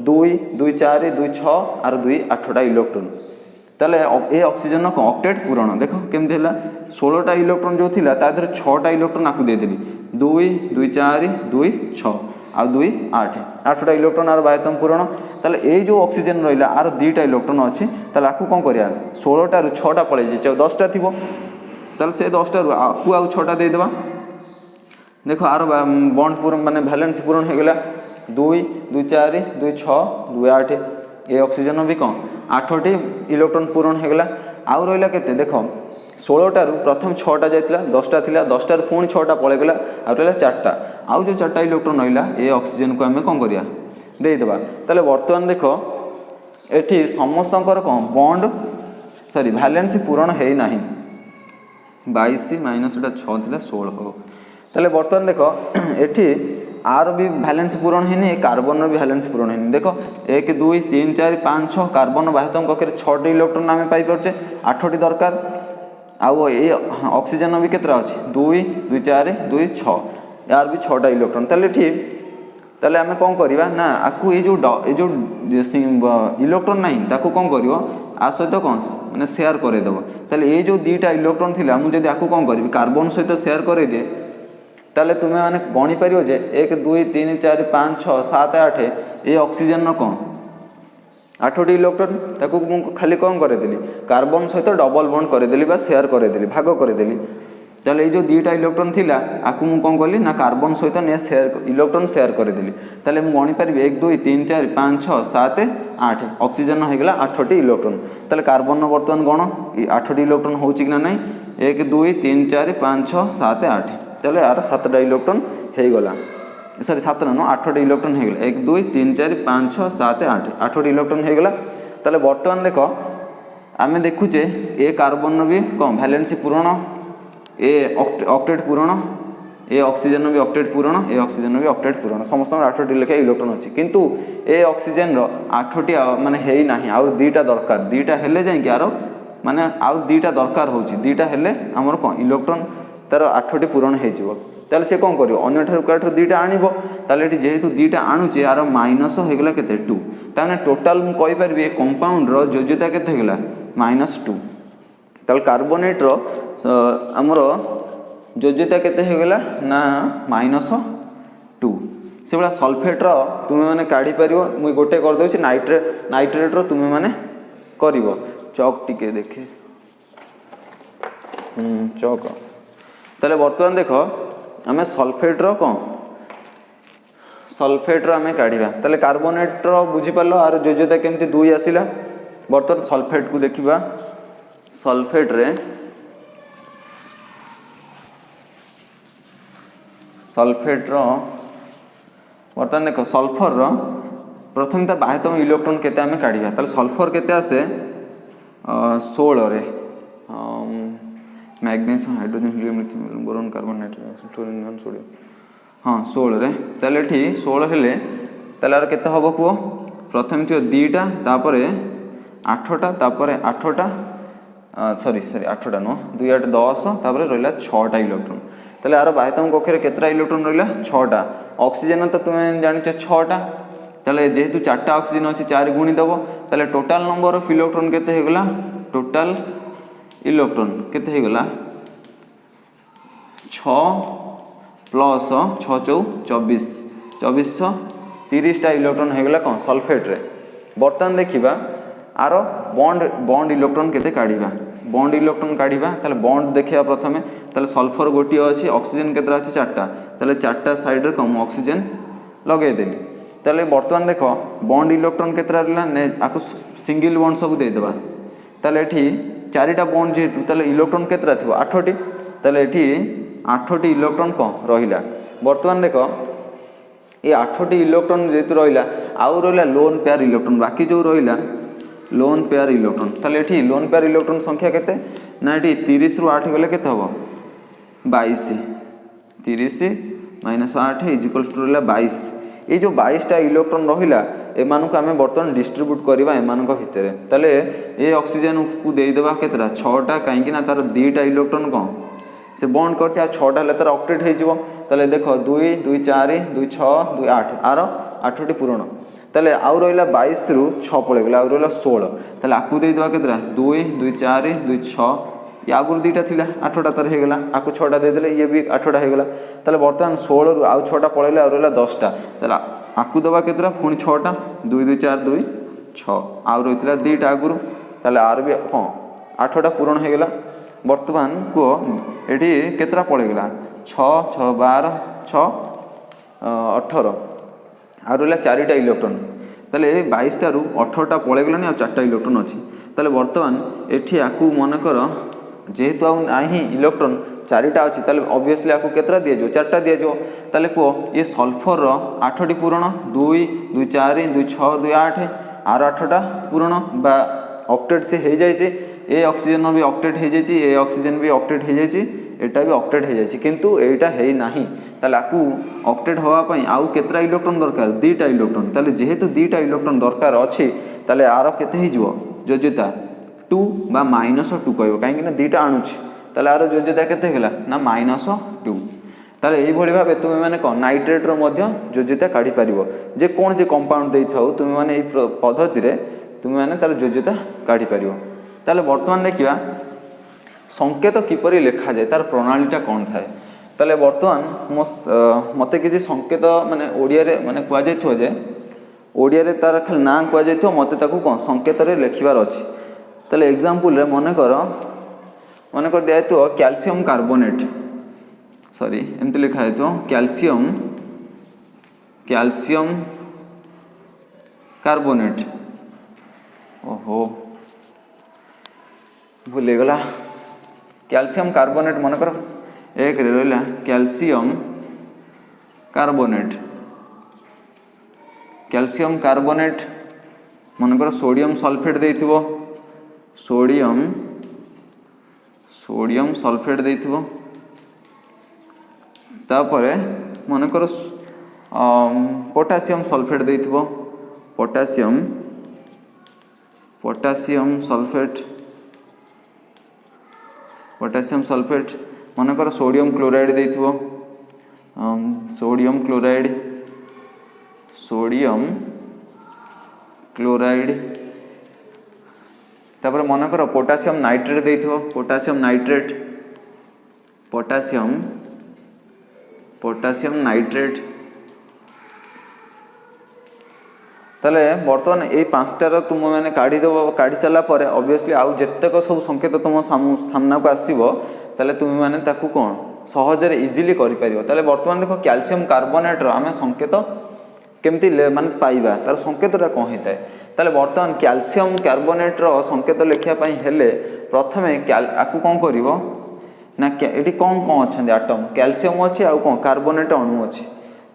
2 2 4 2 6 आर 2 8टा इलेक्ट्रोन ताले ए ऑक्सीजन को ऑक्टेट पूरण देख केमती है 16टा इलेक्ट्रोन जो थिला ता देहर 6टा इलेक्ट्रोन आपको देदेली 2 2 4 2 6 आ 2 8 8टा इलेक्ट्रोन आर बाह्यतम पूरण ताले ए जो ऑक्सीजन रहिला आर 2टा इलेक्ट्रोन अच्छी ताले आपको कौन करिया 16टा रु 6टा पळै जे 10टा थिबो ताले से 10टा रु आपको आ 6टा दे देबा देखो आर बॉन्ड पूरण माने वैलेंस पूरण हो गला 2 2 4 2 6 2 8 ए ऑक्सीजन भी कौन 8टी इलेक्ट्रोन पूरण हो गला आउ रहिला केते देखो 16टा रु प्रथम 6टा जाइतिला 10टा थिला 10टा रु पुणी 6टा पळे गला आ रहिला 4टा आउ जो 4टा इलेक्ट्रोन रहिला ए ऑक्सीजन को हमें कौन करिया दे देबा ताले वर्तमान देखो एठी समस्तंकर कौन बॉन्ड सॉरी वैलेंस पूरण है नाही 22 माइनस 6 थिला 16 हो ताले वर्तमान देखो एठी आर भी वैलेंस पूरण है कार्बन भी वैलेंस पूरण है देख 1 2 3 4 5 6 कार्बन बाह्यतम कक्षे 6टी इलेक्ट्रोन आम पाइपे 8टी दरकार आउ ये ऑक्सीजन भी केतरा अच्छी 2 2 4 2 6 यार भी 6टा इलेक्ट्रोन ताले ठीक ताले आम कौन करवा ना आपको ये जो इलेक्ट्रोन नहीं ताको कौन कर आ सहित कौन मैंने शेयर करदेव ताले ये जो 2टा इलेक्ट्रोन थिला मुझे आपको कौन करी कार्बन सहित शेयर कर दिए ताले तुम्हें मैंने गणी पार 1 2 3 4 5 6 7 8 ये ऑक्सीजन कौन 8टी इलेक्ट्रोन ताको खाली कौन करदेली कार्बन सहित डबल बॉन्ड करदेली बा शेयर करदेली भाग करदेली ताले ये जो 2टा इलेक्ट्रोन थिला आकु मु कौन कली ना कार्बन सहित ने शेयर इलेक्ट्रोन शेयर करदेली ताले मु गणी पार 1 2 3 4 5 6 7 8 ऑक्सीजन हो गला 8टी इलेक्ट्रोन ताले कार्बन बर्तमान गण 8टी इलेक्ट्रोन होची कि ना नहीं 1 2 3 4 5 6 7 8 ताले यार 7टा इलेक्ट्रोन हो गला सॉरी 7 ना 8टी इलेक्ट्रोन हो गला 1 2 3 4 5 6 7 8 8टी इलेक्ट्रोन हो गला ताले वर्तमान देख आम देखुचे ए कार्बन भी कौन valence Puran A octet Puran A oxygen भी ऑक्टेट पूरण ए ऑक्सीजन भी ऑक्टेट पूरण समस्त 8टी लेखा इलेक्ट्रोन अच्छी किंतु ए ऑक्सीजन 8टी माने है ना आउ 2टा दरकार 2टा हेले जाए यार माने आउ 2टा दरकार होची 2टा हेले हमर कौन इलेक्ट्रोन तार 8टी पूरण हो ताले से कौन करियो अन्य ठार काठर 2टा आनिबो ताले एठी जेहेतु 2टा आनुचे यार माइनस हो गला केते 2 ताने टोटल मु कहि परबी ए कंपाउंड रो योज्यता केते हो गला -2 ताले कार्बोनेट रो हमर योज्यता केते हो गला ना -2 से बला सल्फेट रो तुमे माने काढी परियो मु गोटे कर दोछि नाइट्रेट रो तुमे माने करिवो चौक टिके देखे चौक ताले वर्तमान देख आम सल्फेट रो कौन सल्फेट रो आम काढ़ा ताले कार्बोनेट रो बुझी पार आर योज्यता केमती 2 आसिला बर्तमान सल्फेट को देखिबा सल्फेट रे सल्फेट रो बर्तमान देख सल्फर रो प्रथम ता बाह्यतम इलेक्ट्रोन केते आम काढ़ा ताले सल्फर केते आसे 16 रे magnesium hydrogen helium lithium boron carbon nitrogen fluorine sodium हाँ 16 रे ताले ठी 16 हेले ताले आर केते हबो को प्रथम थियो 2टा तापरे 8टा तापरे 8टा सॉरी 8टा नो 2 8 10 तापरे रहला 6टा इलेक्ट्रॉन ताले आर बाह्यतम कक्षरे केतरा इलेक्ट्रॉन रहला 6टा ऑक्सीजन तो तुमे जानिछ 6टा ताले जेहेतु 4टा ऑक्सीजन अछि 4 गुणी दबो ताले टोटल नंबर ऑफ इलेक्ट्रॉन केते हेगला टोटल इलेक्ट्रॉन केते हो गला 6 प्लस 6 चौ 24 2430टा इलेक्ट्रॉन हो गला कौन सल्फेट रे बर्तमान देखिबा आर बॉन्ड इलेक्ट्रॉन केते काढिबा बॉन्ड इलेक्ट्रॉन काढिबा ताले बॉन्ड देखिया प्रथमे ताले सल्फर गोटी अछि ऑक्सीजन केतरा अछि 4टा ताले 4टा साइड रे कम ऑक्सीजन लगे देली ताले बर्तमान देखो बॉन्ड इलेक्ट्रॉन केतरा रहला ने आको सिंगल बॉन्ड सब दे देबा ताले एठी 4टा बॉन्ड जेहेतु ताले इलेक्ट्रॉन केतरा थिबो 8टी ताले एठी 8टी इलेक्ट्रॉन को रहिला वर्तमान देखो ये 8टी इलेक्ट्रॉन जेहेतु रहिला आउ रहिला लोन पेयर इलेक्ट्रॉन बाकी जो रहिला लोन पेयर इलेक्ट्रॉन ताले एठी लोन पेयर इलेक्ट्रॉन संख्या केते ना एठी 30 रु 8 गले केते हबो 22 30 -8 इज इक्वल्स टू रहा 22। ये जो 22टा इलेक्ट्रॉन रहा एमानक आम बर्तमान डिस्ट्रीब्यूट करवा एमानक भितर ताले ये ऑक्सीजन को देदेबा केतटा 6टा कहीं तार 2टा इलेक्ट्रॉन कौन से बॉन्ड कर 6टा हेल्ले तार ऑक्टेट हो देख 2 2 4 2 6 2 8 आर 8टी पूरण ताले आउ रहा 22 रु 6 पड़ेगा आउ रहा 16 ताले आपको देदेबा केतटा 2 2 4 2 6 ये आगुरी 2टा थिला 8टा तार होगला आपको 6टा देदेले ये भी 8टा होगला ताले बर्तमान 16 रु आउ 6टा पड़ेगा आउ रहा 10टा ताले आपको दबा केतटा पुणी 6टा 2 2 4 2 6 आउ रही 2टा आगुरी ताले आर भी हाँ 8टा पूरण होगला बर्तमान कह ये केतटा पड़ेगा 6 6 12 6 18 आ रहा 4टा इलेक्ट्रॉन ताले 22टा रु 18टा पड़ेगा आ 4टा इलेक्ट्रॉन अच्छी ताले बर्तमान एठी आकु मनकर जेहेतु आ इलेक्ट्रॉन 4टा अच्छी ताले ऑब्वियसली आपको केतटा दिया 4टा दिया ताले कह ये सल्फर 8टी पूरण 2 2 4 2 6 2 8 आर 8टा पूरण बा ऑक्टेट से हो जाए ए ऑक्सीजन भी ऑक्टेट हो जाए ए ऑक्सीजन भी ऑक्टेट हो जाए एटा भी ऑक्टेट हो जाए किंतु एटा है नहीं ताले आपको ऑक्टेट होवाई आउ केतटा इलेक्ट्रॉन दरकार 2टा इलेक्ट्रॉन ताले जेहेतु 2टा इलेक्ट्रॉन दरकार अच्छी ताले आर केते हो योज्यता 2 बा -2 कह कहीं 2टा आणुछि ताले आर योज्यता केते होला ना -2 ताले एई भली भाबे तुमे माने कोन नाइट्रेट रो मध्य योज्यता काढी परिबो जे कोन से कंपाउंड देई थाउ तुमे माने एई पद्धति रे तुमे माने तार योज्यता काढी परिबो ताले वर्तमान देखिबा संकेत किपरि लिखा जाए तार प्रणालीटा कौन थाए ताले वर्तमान मते किसी संकेत माने ओडिया रे माने कुआ जाइथो जे ओडिया रे तार खाली ना कुआ जाइथो मते ताकू कोन संकेत रे लिखिबार अछि ताले एग्जांपल रे मने कर दिया तो कैल्शियम कार्बोनेट सॉरी एमती लिखा है तो कैल्शियम कार्बोनेट ओहो भूल गला कैल्शियम कार्बोनेट मनकर एक रहा कैल्शियम कार्बोनेट मनकर सोडियम सल्फेट देइथिबो सोडियम सल्फेट देइथिबो तापरे मनकर पोटासियम सल्फेट देइथिबो पोटासियम सल्फेट मनकर सोडियम क्लोराइड देइथिबो सोडियम क्लोराइड तापर मनकर पोटासियम नाइट्रेट देइथिबो पोटासियम नाइट्रेट ताले बर्तमान ये 5टार तुम मैंने काढ़ी सारा पर ऑब्वियसली आउ जेतेक सब संकेत तुम सामना को आसो ताले तुम मैंने ताकू कौन सहजरे इजिली करिपारिबो ताले बर्तमान देखो कैल्शियम कार्बोनेट रो आमे संकेत केमती माने पाइबा तार संकेतटा कौन होता है ताले बर्तमान कैल्शियम कार्बोनेट रो संकेत लिखिया पई हेले प्रथमे आकू कौन करिवो ना एटी कौन कौन अच्छा आटम कैल्शियम अच्छी आउ कौन कार्बोनेट अणु अच्छी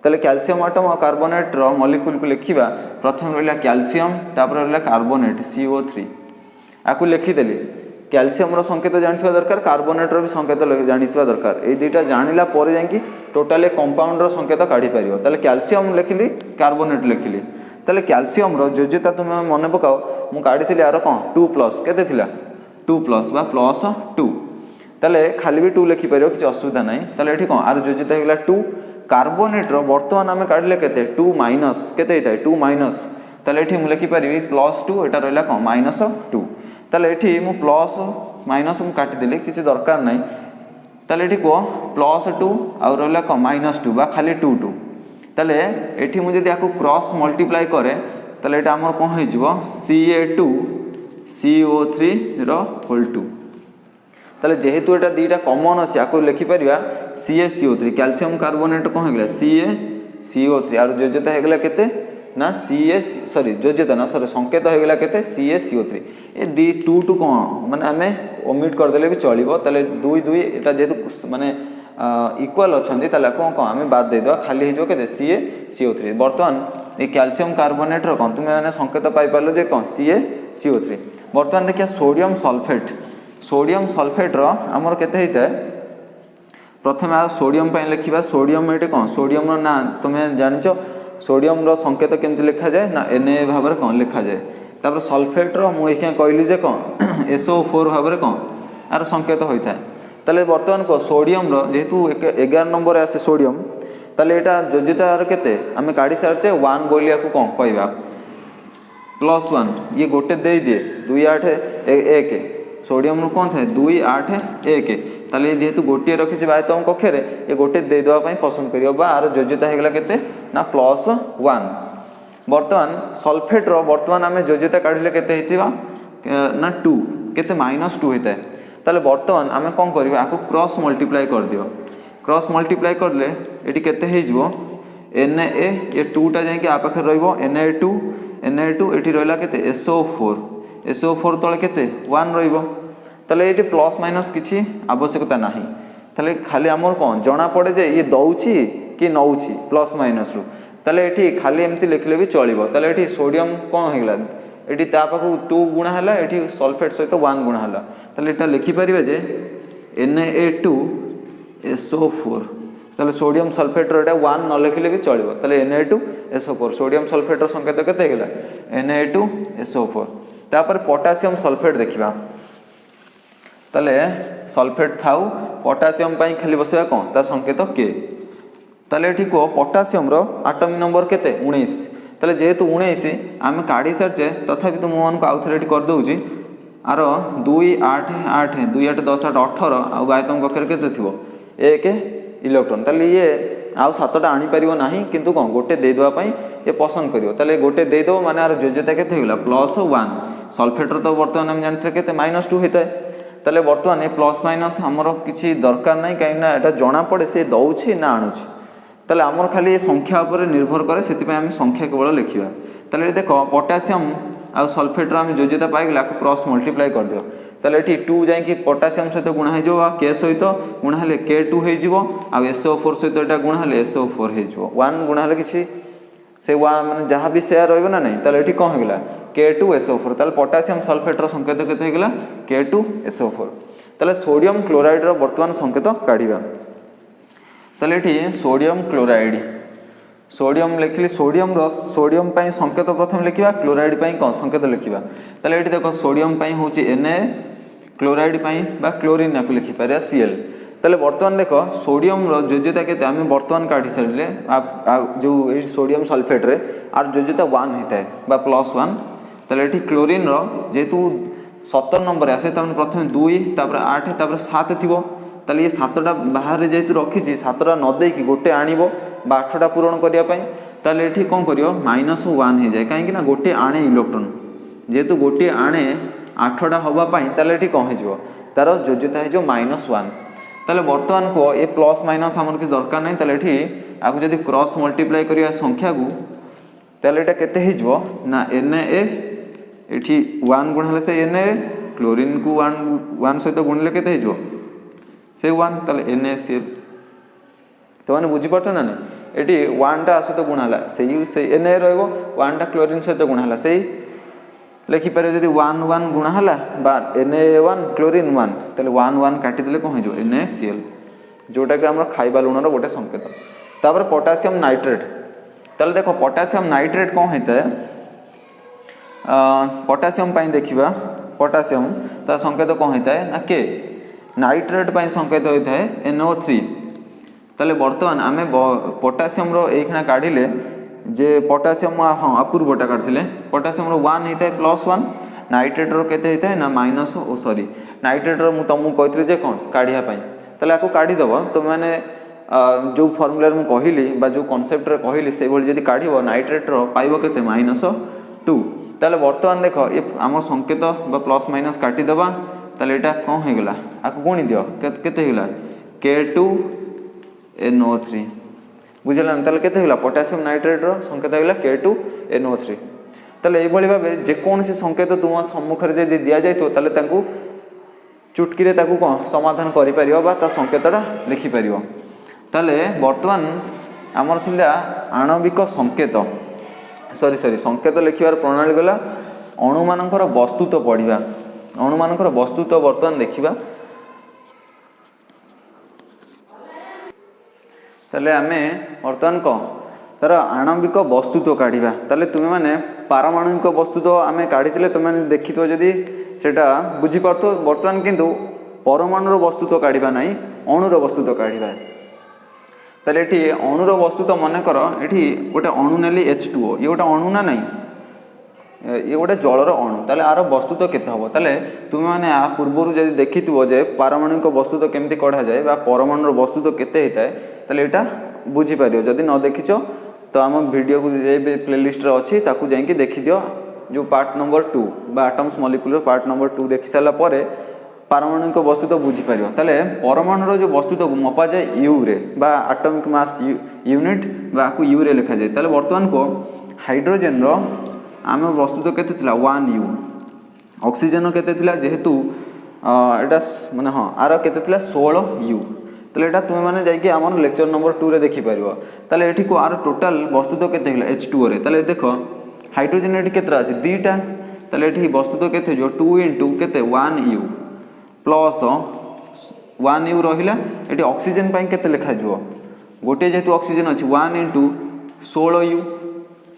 ताले कैल्शियम आटम और कार्बोनेट रो मॉलिक्यूल को लिखिबा प्रथम रहिला कैल्शियम तापर रहिला कार्बोनेट CO3 आकू लिखिदेली कैल्शियम रो संकेत जानिथिबा दरकार कार्बोनेट रो भी संकेत जानिथिबा दरकार ए दुईटा जानिला पर जांकी टोटली कंपाउंड रो संकेत काढी परियो ताले कैल्शियम लिखिली कार्बोनेट लिखिली ताले कैल्शियम रो योज्यता तुम मन पकाओ मु काढीथिली आरो कोन 2+ केते थिला 2+ बा +2 ताले खाली भी 2 लिखि परियो किछ असुविधा नाही ताले एठी कोन आरो योज्यता हेला 2 कार्बोनेट रो वर्तमान आमे काढले केते 2- केते हिताय 2- ताले एठी मु लिखि परिबी +2 एटा रहला कोन -2 ताले एठी मु प्लस माइनस मु काटि देली किछि दरकार नाही ताले एठी को +2 आ रहला को -2 बा खाली 2 ताले एठी मु जदि आको क्रॉस मल्टीप्लाई करे ताले एटा हमर कोन होई जिवो Ca2 CO3 रो होल 2 ताले जेहेतु एटा दीटा कॉमन अछि आको लिखि परिबा CaCO3 कैल्शियम कार्बोनेट कोन होगला CaCO3 आरो योज्यता हेगला केते ना योज्यता ना संकेत होगला केते CaCO3 ए दी 2 कोन माने आमे ओमिट कर देले भी चलिबो ताले 2 एटा जेतु माने इक्वल अछंदी ताले कोन आमे बाद दे दो खाली हे जो केते CaCO3 वर्तमान ए कैल्शियम कार्बोनेट रो कोन तुमे माने संकेत पाई पालो जे कोन CaCO3 वर्तमान देखिया सोडियम सल्फेट रो हमर केते हेते प्रथम आ सोडियम लिखा सोडियम ये कौन सोडियम ना तुम्हें जानिच सोडियम संकेत केमती लिखा जाए ना Na भाव में कौन लिखा जाए तापर सल्फेट्र मुझे कहली जे कौन SO4 भाव में कौन यार संकेत होता है ताले बर्तमान कह सोडियम जेहेतु 11 नंबर आसे सोडियम ताले एटा योज्यतार केते आम काढ़ी सारे 1 बोली या कौन कहवा +1 ये गोटे दे दिए 2 8 1 सोडियम कौन थे 2 8 1 ताले जेहेतु गोटे रखी बायतम कक्षे ये गोटे देदेवाई पसंद कर योज्यता होगा केते ना +1 बर्तमान सल्फेट्र बर्तमान आम योज्यता काढ़ले केते ना 2 केते -2 होता है ताले बर्तमान आम कौन करवा आपको क्रॉस मल्टीप्लाई कर दियो क्रॉस मल्टीप्लाई करले ये केते हो Na ये 2टा जाकि आ पाखे Na2 ये रहा के SO4 तले केते 1 ताले ये प्लस माइनस किसी आवश्यकता ना ताले खाली आमर कौन जना पड़े जे ये दौची कि नौची प्लस माइनस रु ताले ये खाली एमती लिखले भी चलो ताले ये सोडियम कौन होगा ये पाखु 2 गुणा है ये सल्फेट सहित 1 गुणा है ताले ये लिखिपर जे Na2 SO4 ताले सोडियम सल्फेट्र एटा 1 न लिखले भी चलो ताले Na2 SO4 सोडियम सल्फेट्र संकेत केते होगा Na2 SO4 तापर पोटासियम सल्फेट देखिबा ताले सल्फेट थाउ पोटासियम पाई खाली बसवा कौन ता संकेत के ताले एठी को पोटासियम रो एटॉमिक नंबर केते 19 ताले जेहेतु 19 आम काढ़ी सारचे तथापि तो मुझे आउ थे कर दूची आर 2 8 8 2 8 10 8 18 आउ बायतम कक्षे केते थिबो 1 इलेक्ट्रॉन ताले ये आउ 7टा आनी परिबो नाही किंतु कौन गोटे दे देवा पई ये पसंद करियो ताले गोटे दे दो माने आर योज्यता केते होइला +1 सल्फेटर तो बर्तमान हम जानते केते -2 होता है ताले बर्तमान ये प्लस माइनस आमर किसी दरकार नहीं कहीं एटा जना पड़े से दौची ना आणुची ताले आमर खाली ये संख्या उपर निर्भर करे से आम संख्या केवल लिखा ताले देख पोटासियम आ सल्फेट्र आम योज्यता पाइगला क्रॉस मल्टीप्लाई कर दियो ताले ये 2 जाकि पोटासियम सहित गुणा हो के सहित गुणा हेले K2 हो SO4 सहित एटा गुणा हेले SO4 हो 1 गुणा हेले किसी से माने जहाँ भी सेयार रहिबो ना नहीं ताले ये कौन होगा K2 SO4 ताले पोटासियम सल्फेट्र संकेत केते होगा K2 SO4 ताले सोडियम क्लोराइड रो वर्तमान संकेत काढ़िबा ताले ये सोडियम क्लोराइड सोडियम लिखली सोडियम पाई संकेत प्रथम लिखा क्लोराइड पाई कौन संकेत लिखा ताले ये देखो सोडियम पाई होची Na क्लोराइड पाई बा क्लोरीन या लिखिपर Cl ताले बर्तमान देख सोडियम योज्यता केते आम बर्तमान काढ़ी सारे जो सोडियम सल्फेट रे आर योज्यता 1 होता है बा +1 ताले ये क्लोरीन जेहेतु 70 नंबर आसे तमें प्रथम 2 तापर 8 तापर 7 थी ताले ये 7टा बाहर जेहेतु रखी 7टा न देकी गोटे आणिबो बा 8टा पूरण करने ताले ये कौन कर -1 हो जाए कहीं गोटे आणे इलेक्ट्रॉन जेहेतु गोटे आणे 8टा हवापाई ताले ये कौन हो तार योज्यता हो -1 ताले बर्तमान को ये प्लस माइनस आमर किसी दरकार नहीं ताले ये आपको जब क्रॉस मल्टीप्लाई करिया संख्या को ताले एटा केते हो ना Na ये 1 गुणा से Na क्लोरीन को 1 सहित गुणले केते हो से 1 ताले NaCl तो मैंने बुझीपार ना नहीं ये 1टा सहित गुणा से Na रो 1टा क्लोरीन सहित गुणा से लिखिपर जब 1 1 गुणा है बा Na1 क्लोरीन 1 ताले 1 1 काटिदेले कौन हो NaCl जोटा कि आम खाइबा लुणर गोटे संकेत तापर पोटासियम नाइट्रेट ताले देखो पोटासियम नाइट्रेट कौन होता है पोटासियम पाई देखिबा पोटासियम ता संकेत कौन होता है ना के नाइट्रेट पाई संकेत होता है NO3 ताले बर्तमान आम पोटासियम रो एखना काढ़िले जे पोटासियम हाँ पूर्वटा काढ़ते पोटासियम रो 1 होता है +1 नाइट्रेट रो केते होता है ना सॉरी नाइट्रेट रो मु तुमको कहती जे कौन काढ़िया पाई ताले आको काढ़ीदेव तो मैंने जो फर्मुलार मुझे कहली जो कनसेप्ट कहली से भाई जब काढ़ नाइट्रेट पाइब के -2 ताले बर्तमान देख ये आम संकेत प्लस माइनस काटिदेवा ताले एटा कौन होगा आपको गुणी दियो केते होगा K2 NO3 बुझेगा ताले केते होगा पोटासियम नाइट्रेट संकेत होगा K2 NO3 ताले ये भाव जेकोसी संकेत तुम सम्मुखें जब दि जाए ताले चुटकी कौन समाधान कर संकेतटा लिखिपर ताले बर्तमान आमर थिला आणविक संकेत सॉरी संकेत लिखार प्रणाली गला अणु मानकर वस्तुत्व पढ़ा अणु मानकर वस्तुत्व बर्तमान देखा ताले आमे वर्तमान कौन तार आणविक वस्तुत्व काढ़ा ताले तुम मैंने पारमाणविक वस्तुत्व आमे काढ़ी तुम मैंने देखी जदि सेटा बुझीपार बर्तमान किंतु परमाणुर वस्तुत्व काढ़ा ना अणुर वस्तुत्व काढ़ा ताले एठी अणुर वस्तुत्व मन कर ये गोटे अणु नेली H2O ये गोटे अणु ना नहीं ये गोटे जलर अणु ताले आर वस्तुत्व केते हम ताले तुम मैंने आ पूर्व जब देखी जे पारमाणविक वस्तुत्व केमती कढ़ा जाए परमाणुर वस्तुत्व केते होता है ताले एटा बुझी पारियो जदि न देखिच तो आम वीडियो को ये प्लेलिस्ट अच्छी ताकू जाइए देखी दियो जो पार्ट नंबर 2 बा एटम्स मॉलिक्यूल पार्ट नंबर 2 देखि सारा पर पारमाणविक वस्तुत्व बुझीपार ताले परमाणुर जो वस्तुत्व मपा जाए यू रे बा एटॉमिक मास यूनिट बा को यू रे लिखा जाए ताले वर्तमान को हाइड्रोजन रो आम वस्तुत्व केते थिला 1 यू ऑक्सीजन केते थिला जेहेतु एटा माने हां आर केते थिला 16 यू ताले एटा तुम माने जाइए आम लेक्चर नंबर 2 रे देखि पारिबो ताले एठी को आर टोटल वस्तुत्व केते हिला H2O रे ताले देखो हाइड्रोजन एठी केतरा अछि दीटा ताले एठी वस्तुत्व केते जो 2 into केते 1 u प्लस 1 u रहिला एठी ऑक्सीजन पई केते लिखा जिवो गोटे जेतु ऑक्सीजन अछि 1 into 16 u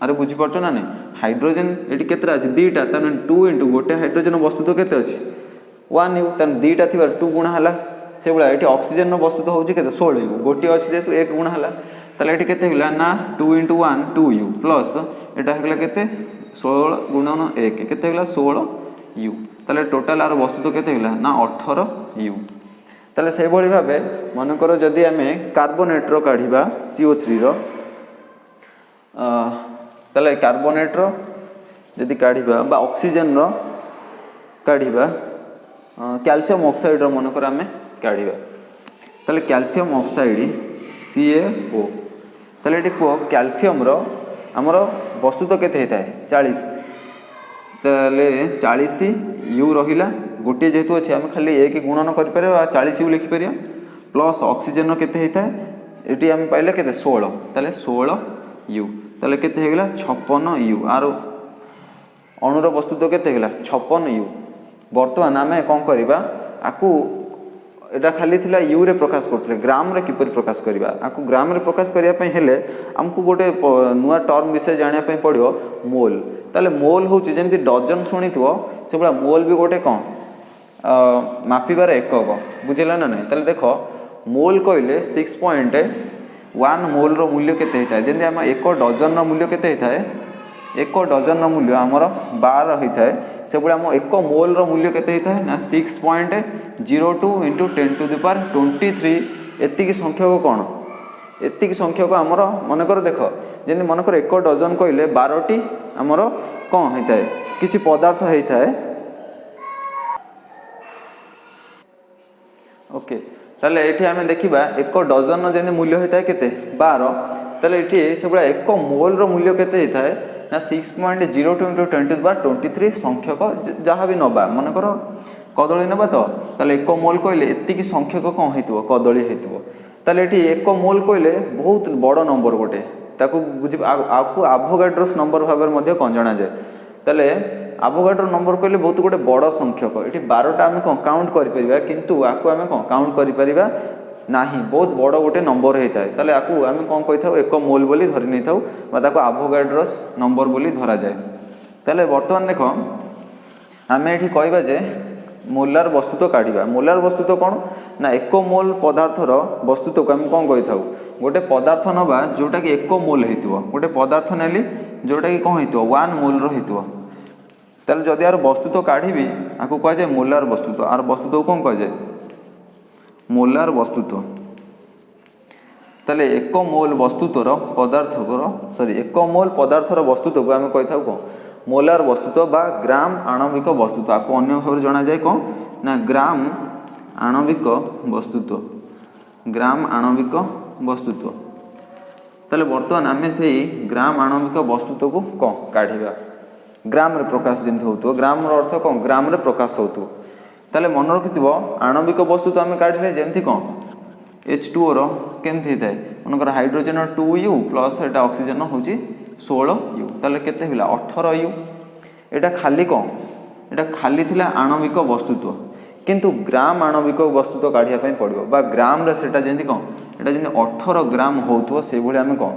अरे बुझी परछो ना नै हाइड्रोजन एठी केतरा अछि दीटा तने 2 into गोटे हाइड्रोजन वस्तुत्व केते अछि 1 u तने दीटा थिबार 2 गुणा हला से भाया ये ऑक्सीजन वस्तुत्व हूँ के 16 यू गोटे अच्छे जेहतु 1 गुण है ताले ये केते हिला ना 2 into 1 2 यू प्लस एटा हिला केते 16 गुणन 1 केते हिला 16 यू ताले टोटल आर वस्तुत्व केते हिला ना 18 यू ताले से भली भाबे मन करो जदि आमे कार्बोनेट रो काढिबा CO3 रो ताले कार्बोनेट रो जदि काढिबा बा ऑक्सीजन रो काढिबा कैल्शियम ऑक्साइड रो मन करो आमे काढ़ा ताले कैल्शियम ऑक्साइड CaO ताले एटी को कैल्शियम रो हमर वस्तुत्व केते हेता है 40 ताले 40 यू रहिला गोटे जेतु अछि हम खाली एक गुणन करि परबा 40 यू लिखि परिया प्लस ऑक्सीजन रो केते हेता है एटी हम पाइले केते 16 ताले 16 यू ताले केते हेगला 56 यू आरो अणुर वस्तुत्व केते हेगला 56 यू वर्तमान आमे कोन करिबा आकू एटा खाली थिला यू रे प्रकाश करथले ग्राम रे किपर प्रकाश करबा आकू ग्राम रे प्रकाश करिया पय हेले हमकु गोटे नुवा टर्म विषय जानिया पय पड़ियो मोल ताले मोल होची जेमति डजन सुनिथो से बडा मोल भी गोटे कोन मापिबार एकक बुझिला ना नै ताले देखो मोल कहले 6.1 मोल रो मूल्य केते हेता जेंति हम एक डजन रो मूल्य केते हेता एक डजन रो मूल्य हमर 12 होता है से बडा हम एक मोल रो मूल्य केते हेता ना 6.02 into 10 to the power 23 एतिकी संख्या को कोन एतिकी संख्या को हमर मन कर देखो जेंति मन कर एक डजन कहले 12टी हमर कोन हेता है किछि पदार्थ हेता है ओके ताले एठी हमें देखिबा एक डजन जेंति मूल्य हेता है केते 12 ताले एठी से बडा एक मोल रो मूल्य केते हेता है ना 6.02 into 10 to the power 23 संख्यक जहाँ भी नबा मन कर कदली नबा तो ताले एक मोल कहले एतिकी संख्यक कौन हेतु कदली हेतु ताले एठी एक मोल कहले बहुत बड़ नंबर गोटे ताकू बुझि आपको एवोगाड्रोस नंबर भाबे मध्ये कोन जाना जाए ताले एवोगाड्रो नंबर कहले बहुत गोटे बड़ संख्यक एठी 12टा हम कोन काउंट करि परिबा किंतु आकू हम कोन काउंट करि परिबा नाही बहुत बड़ गोटे नंबर होता है ताले आकू आम कौन कही था एक मोल बोली धरी नहीं था एवोगाड्रोस नंबर बोली धरा जाए ताले वर्तमान देख आम ये कहवा जे मोलार वस्तुत्व काढ़ा मोलार वस्तुत्व कौन ना एक मोल पदार्थर वस्तुत्व को आम कौन कही था गोटे पदार्थ नवा जोटा कि एक मोल हो गोटे पदार्थ नेली जोटा कि कौन हो 1 मोल हो ताले जदि यार वस्तुत्व काढ़ी आपको कह जाए मोलार वस्तुत्व आर वस्तुत्व कौन कह जाए मोलार वस्तुत्व ताले एक मोल वस्तुत्वर पदार्थर सॉरी एक मोल पदार्थर वस्तुत्व को आम कही था कौन मोलार वस्तुत्व बा ग्राम आणविक वस्तुत्व आपको अन्य भाव जाना जाए कौन ना ग्राम आणविक वस्तुत्व ग्राम आणविक वस्तुत्व ताले वर्तमान आम से ग्राम आणविक वस्तुत्व को कौन काढ़ा ग्राम रे प्रकाश जमी हो ग्राम अर्थ कौन ग्राम रे प्रकाश हो ताले मन रखिथिबो आणविक वस्तुत्व आम काढ़ले जेमति कौन H2O रो केमथि होता है मनकर hydrogen 2u plus iota oxygen होची 16u ताले केते हिला 18u एटा खाली कौन एटा खाली थिला आणविक वस्तुत्व किंतु ग्राम आणविक वस्तुत्व काढ़िया पड़ो बा ग्राम सेटा जमी कौन एटा जमी 18 ग्राम हो से भाई आम कौन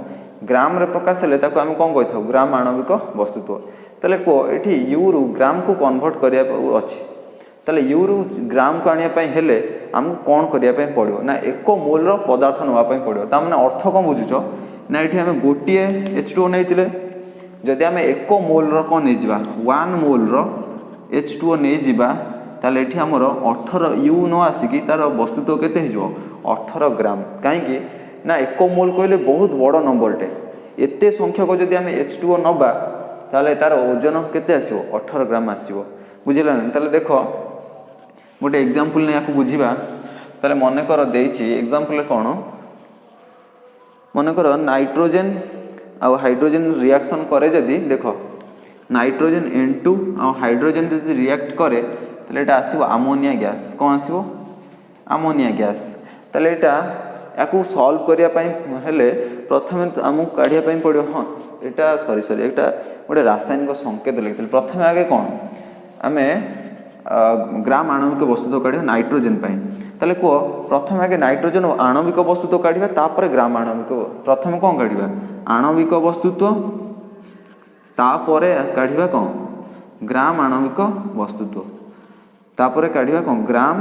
ग्राम रे प्रकाश हेले ताको आम कौन कही ग्राम आणविक वस्तुत्व। ताले को ये यू रु ग्राम को कन्वर्ट करिया अच्छी ताले यू रु ग्राम को आने हेले आमको कौन करने पड़ो ना 1 मोल पदार्थ नापी पड़ो ताने अर्थ कौन बुझुच ना ये आम गोटे H2O नहीं जदि आम 1 मोल कौन नहीं जा 1 मोल H2O नहीं जा ताले ये आमर 18 यू न आसिकी तार वस्तुत्व केते हो 18 ग्राम कहीं ना 1 मोल कहले बहुत बड़ नंबरटे एत संख्यक जदि आम H2O नवा ताले तार ओजन केते आसिबो 18 ग्राम आसिबो बुझिला ना। ताले देख गोटे एग्जांपल ने याकू बुझिबा ताले मन कर देछि एग्जांपल कौन मन कर नाइट्रोजन आ हाइड्रोजन रिएक्शन करे जदि देख नाइट्रोजन N2 आ हाइड्रोजन जदि रिएक्ट करे ताले एटा आसिबो अमोनिया गैस कौन आसिबो अमोनिया गैस। ताले एटा याकू सॉल्व करिया पई हेले प्रथमे आमु काढिया पई पड़ियो हां एटा सॉरी एटा गोटे रासायनिक संकेत लिखिल प्रथमे आगे कौन आमे ग्राम आणविक वस्तुत्व काढ़ा नाइट्रोजन पाई ताले को प्रथम आगे नाइट्रोजन आणविक वस्तुत्व काढ़ा तापर ग्राम आणविक प्रथम कौन काढ़ा आणविक वस्तुत्व तापर काढ़ा कौन ग्राम आणविक वस्तुत्व तापर काढ़ा कौन ग्राम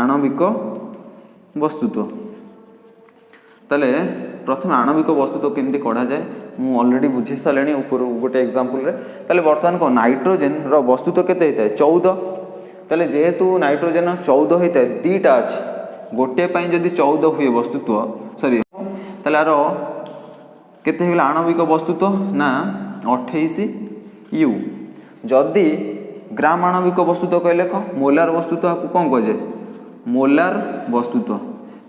आणविक वस्तुत्व। ताले प्रथम आणविक वस्तुत्व केमती कढ़ा जाए मु ऑलरेडी बुझी सारे ऊपर गोटे एग्जांपल रे। ताले वर्तमान को नाइट्रोजन रो वस्तुत्व केते होता है 14 ताले जेहेतु नाइट्रोजन 14 होता है दीटा अच्छी गोटे पाई जदि 14 हुए वस्तुत्व सॉरी ताले आरो केते होला आणविक वस्तुत्व ना 28 यू जदि ग्राम आणविक वस्तुत्व कहले को मोलार वस्तुत्व आपको कौन कह जाए मोलार वस्तुत्व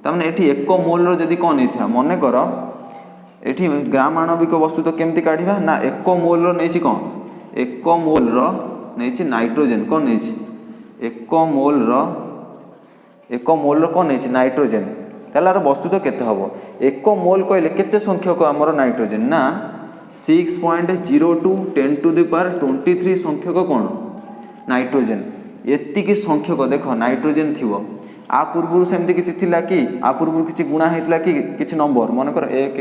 तमने एठी 1 मोल रो जदि कौन नहीं था मन कर एठी ग्राम आणविक वस्तुत्व केमती काढ़िबा ना 1 मोल रो नहीं कौन 1 मोल रो नहीं नाइट्रोजन कौन नहीं 1 मोल रो कौन नहीं नाइट्रोजन तालार वस्तुत्व केते हबो 1 मोल कहले केते संख्यक हमर नाइट्रोजन ना 6.02 10 टू द पावर 23 संख्यक कौन नाइट्रोजन एतिकी संख्यक देख नाइट्रोजन थिवो आ पूर्व सेमती किछि थिला कि आ पूर्व किछि गुणा हेतला कि किछि नंबर मन कर 1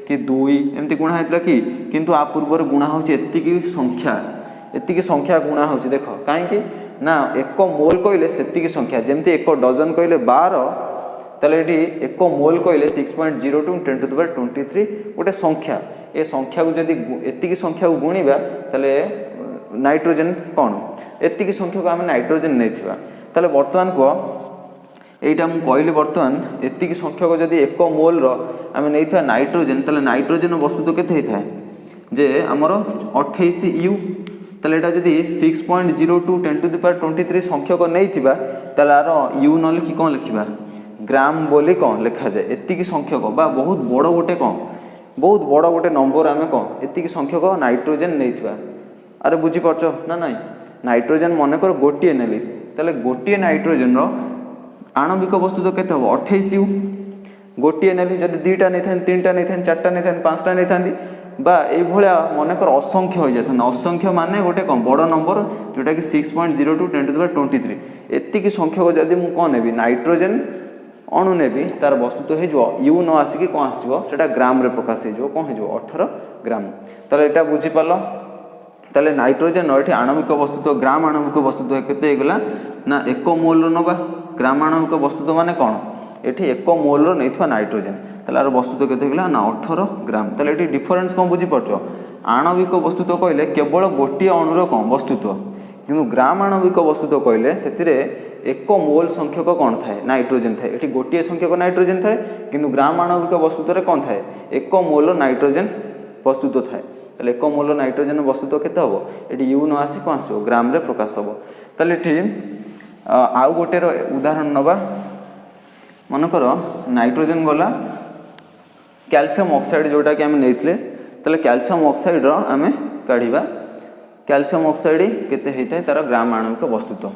कि 2 एमती गुणा हेतला कि किंतु आ पूर्व गुणा होछि एतिकी संख्या गुणा होछि देख काहे कि ना 1 मोल कहले सेतिकी संख्या जेमती 1 डजन कहले 12 ताले एटी 1 मोल कहले 6.02 10 टू द पावर 23 गोटे संख्या ए संख्या को जदि एतिकी संख्या को गुणीबा ताले नाइट्रोजन कौन एतिकी संख्या को आम नाइट्रोजन नहीं थिबा ताले वर्तमान को एटा मु कहली वर्तमान एतिकी संख्या को जदि 1 मोल रो आम नहीं थिबा नाइट्रोजन ताले नाइट्रोजन वस्तुत्व केते होइथाय जे हमर 28 यू ताले एटा जदि 6.02 10 टू द पावर 23 संख्या को नहीं थिबा ताले आरो यू न लिखि कोन लिखिबा ग्राम बोली कौन लिखा जाए एतिकी संख्यक बा बहुत बड़ गोटे कौन बहुत बड़ गोटे नंबर आम कौन एतिकी संख्यक नाइट्रोजन नहीं थिबा अरे बुझी पारछ ना नहीं नाइट्रोजन मन कर गोटे नेली ताले गोटे नाइट्रोजन रो आणविक वस्तुत्व केते हो 28 यू गोटे नेली जदि दुईटा नहीं था 3टा नहीं था 4टा नहीं था 5टा नहीं था बा ए भलिया मन कर असंख्य हो जाता असंख्य माने गोटे कम बड़ नंबर जोटा कि 6.02 10 टू द पावर 23 एतिकी संख्यक जदि मु कोन नेबी नाइट्रोजन अणु नेबी तार वस्तुत्व हो यू न आसिकी कौन आसटा ग्राम रे प्रकाश हो कौन हो 18 ग्राम ताले एटा बुझी पाल ताले नाइट्रोजन ये आणविक वस्तुत्व ग्राम आणविक वस्तुत्व केते हेगला ना 1 मोल नवा ग्राम आणविक वस्तुत्व माने कौन एठी 1 मोल नहीं नाइट्रोजन ताले आर वस्तुत्व केते हेगला ना 18 ग्राम ताले एठी डिफरेंस कौन बुझी पारछो आणविक वस्तुत्व कहले केवल गोटे अणुर कौन वस्तुत्व किंतु ग्राम आणविक वस्तुत्व कहले सेतिरे 1 मोल संख्यक कौन थाए नाइट्रोजन थाए एठी गोटे संख्यक नाइट्रोजन थाए किंतु ग्राम आणविक वस्तुत्व रे कौन थाए 1 मोल नाइट्रोजन वस्तुत्व थाए ताले 1 मोल नाइट्रोजन वस्तुत्व केते हबो एठी यू न आसी कोन आसो ग्राम रे प्रकाश हबो ताले एठी आउ गोटे रो उदाहरण नबा मन कर नाइट्रोजन गला कैल्शियम ऑक्साइड जोटा कि आम नहीं ताले कैल्शियम ऑक्साइड रो आम काढ़िबा कैल्शियम ऑक्साइड केते हेइताय तार ग्राम आणविक वस्तुत्व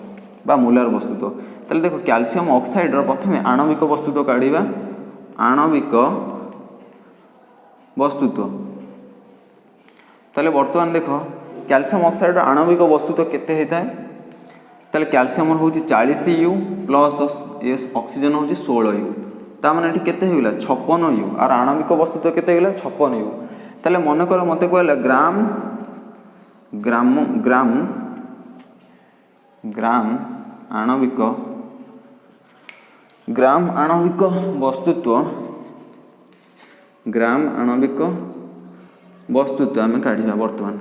बा मोलार वस्तुत्व ताले देखो कैल्शियम ऑक्साइड रो प्रथमे आणविक वस्तुत्व काढ़िबा आणविक वस्तुत्व ताले वर्तमान देखो कैल्शियम ऑक्साइड रो आणविक वस्तुत्व केते हेइताय ताले कैल्शियम हूँ 40 यू प्लस ऑक्सीजन हूँ 16 यू ताने ये केते होगा 56 यू और आणविक वस्तुत्व केते होगा 56 यू ताले मन कर मत कहला ग्राम ग्राम ग्राम ग्राम आणविक वस्तुत्व ग्राम आणविक वस्तुत्व आम काढ़ा बर्तमान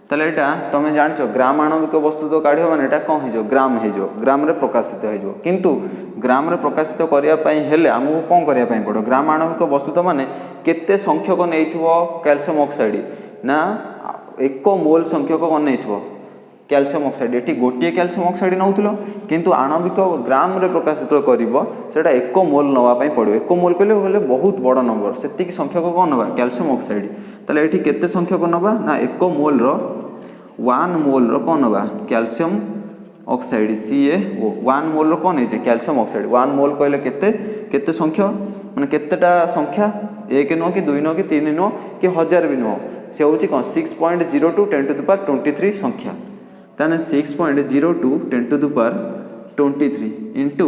ताले एटा तुम जान ग्राम आणविक वस्तुत्व काढ़ मैंने यहाँ कौन हो ग्राम हो ग्राम रे प्रकाशित हो किंतु ग्राम रे प्रकाशित करने आमको कौन करने पड़ो ग्राम आणविक वस्तुत्व माने केते संख्यक नहीं कैल्शियम ऑक्साइड ना 1 मोल संख्यक कौन नहीं कैल्शियम ऑक्साइड ये गोटे कैल्शियम ऑक्साइड नौल किंतु आणविक ग्राम रे प्रकाशित करा 1 मोल नापी पड़ो 1 मोल कहले बहुत बड़ नंबर से संख्यक कौन नवा कैल्शियम ऑक्साइड ताले ये केते संख्यक नवा ना 1 मोल 1 मोल कौन नवा कैल्शियम ऑक्साइड CaO 1 मोल कौन है कैल्शियम ऑक्साइड 1 मोल कहले केते केते संख्या माने केतेटा संख्या 1 नुह कि 2 नुह कि 3 नुह कि 1000 भी नुह से हूँ कौन 6.02 10⁻23 संख्या ताने 6.02 10⁻23 इंटू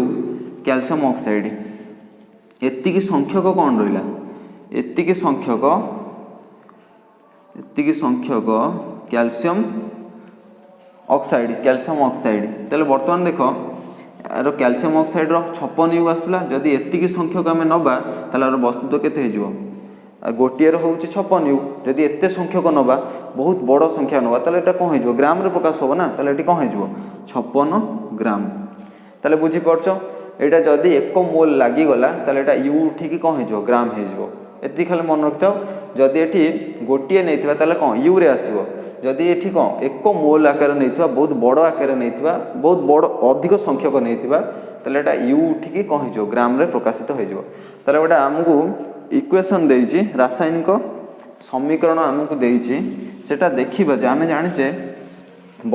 कैल्शियम ऑक्साइड एतिकी संख्यक कौन रहा एतिकी संख्यक कैल्शियम ऑक्साइड ताले बर्तमान देख यार कैल्शियम ऑक्साइड 56 यू आसला जदि एतिकी संख्यक आम नवा तार वस्तुत्व केते हो गोटे हूँ 56 यू जदि एत संख्यक नवा बहुत बड़ संख्या नवा ताले एटा कौन हो ग्राम रे प्रकाश हो ना ताले एटी कौन हो 56 ग्राम ताले बुझी पारछ एटा जदि 1 मोल लागिगला ताले एटा यू उठिकी कौन हो ग्राम हो एति खाली मन रखिथाओ जदि एटी गोटे नहीं ताले कौन यू रे आसीबो जदि ये कौन 1 मोल आकार नहीं बहुत बड़ आकार नहीं बहुत बड़ अधिक संख्यक नहीं ताले एटा यू उठिकी कौन हो ग्राम रे प्रकाशित हो ताले गोटे आमको इक्वेशन देइछि रासायनिक समीकरण आमको देइछि सेटा देखिबा जे आमे जानिचे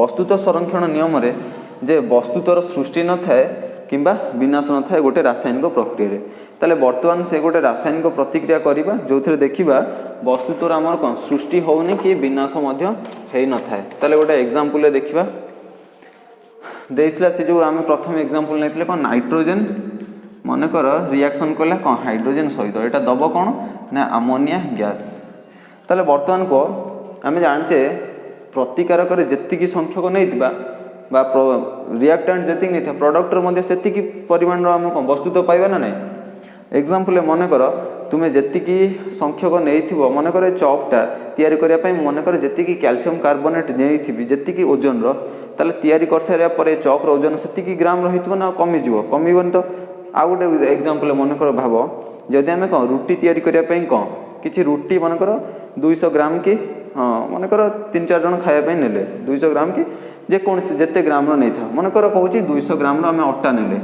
वस्तुत्व संरक्षण नियम रे जे वस्तुत्वर सृष्टि न थाए किंबा विनाश न थाए गोटे रासायनिक प्रक्रिया रे ताले वर्तमान से गोटे रासायनिक प्रतिक्रिया करिबा जोथरे देखिबा वस्तुत्वर आमर कोन सृष्टि होउनी कि विनाश मध्य हेइ न थाए ताले गोटे एग्जांपल देखिबा देइतला से जो आमे प्रथम एग्जांपल नेतले कोन नाइट्रोजन मनकर रिएक्शन कला कौन हाइड्रोजन सहित यहाँ दब कौन ना अमोनिया गैस ताले बर्तमान को आम जाने प्रतिकारक जी संख्यक नहीं रिएक्टेंट जी नहीं प्रडक्टर से परिमाण आम कौन वस्तुत्व पाइबा ना नहीं एग्जांपल मनकर तुम्हें जी संख्यक नहीं मनकर चॉकटा तैयारी करने मनकर जी कैल्शियम कार्बोनेट नहीं जी ओजन ताले तैयारी कर सारे चॉकर ओजन से ग्राम रही ना कमिज कमिबन तो आउ गोटे एग्जांपल मनकर भाव जदि आम कौन रुटी तैयारी करने कौन किसी रुटी मनकर 200 ग्राम कि हाँ मनकर 3-4 जन खायापी ने 200 ग्राम कि जेकोसी जिते ग्राम नहीं था मनकर कहूँ 200 ग्राम आम अटा ने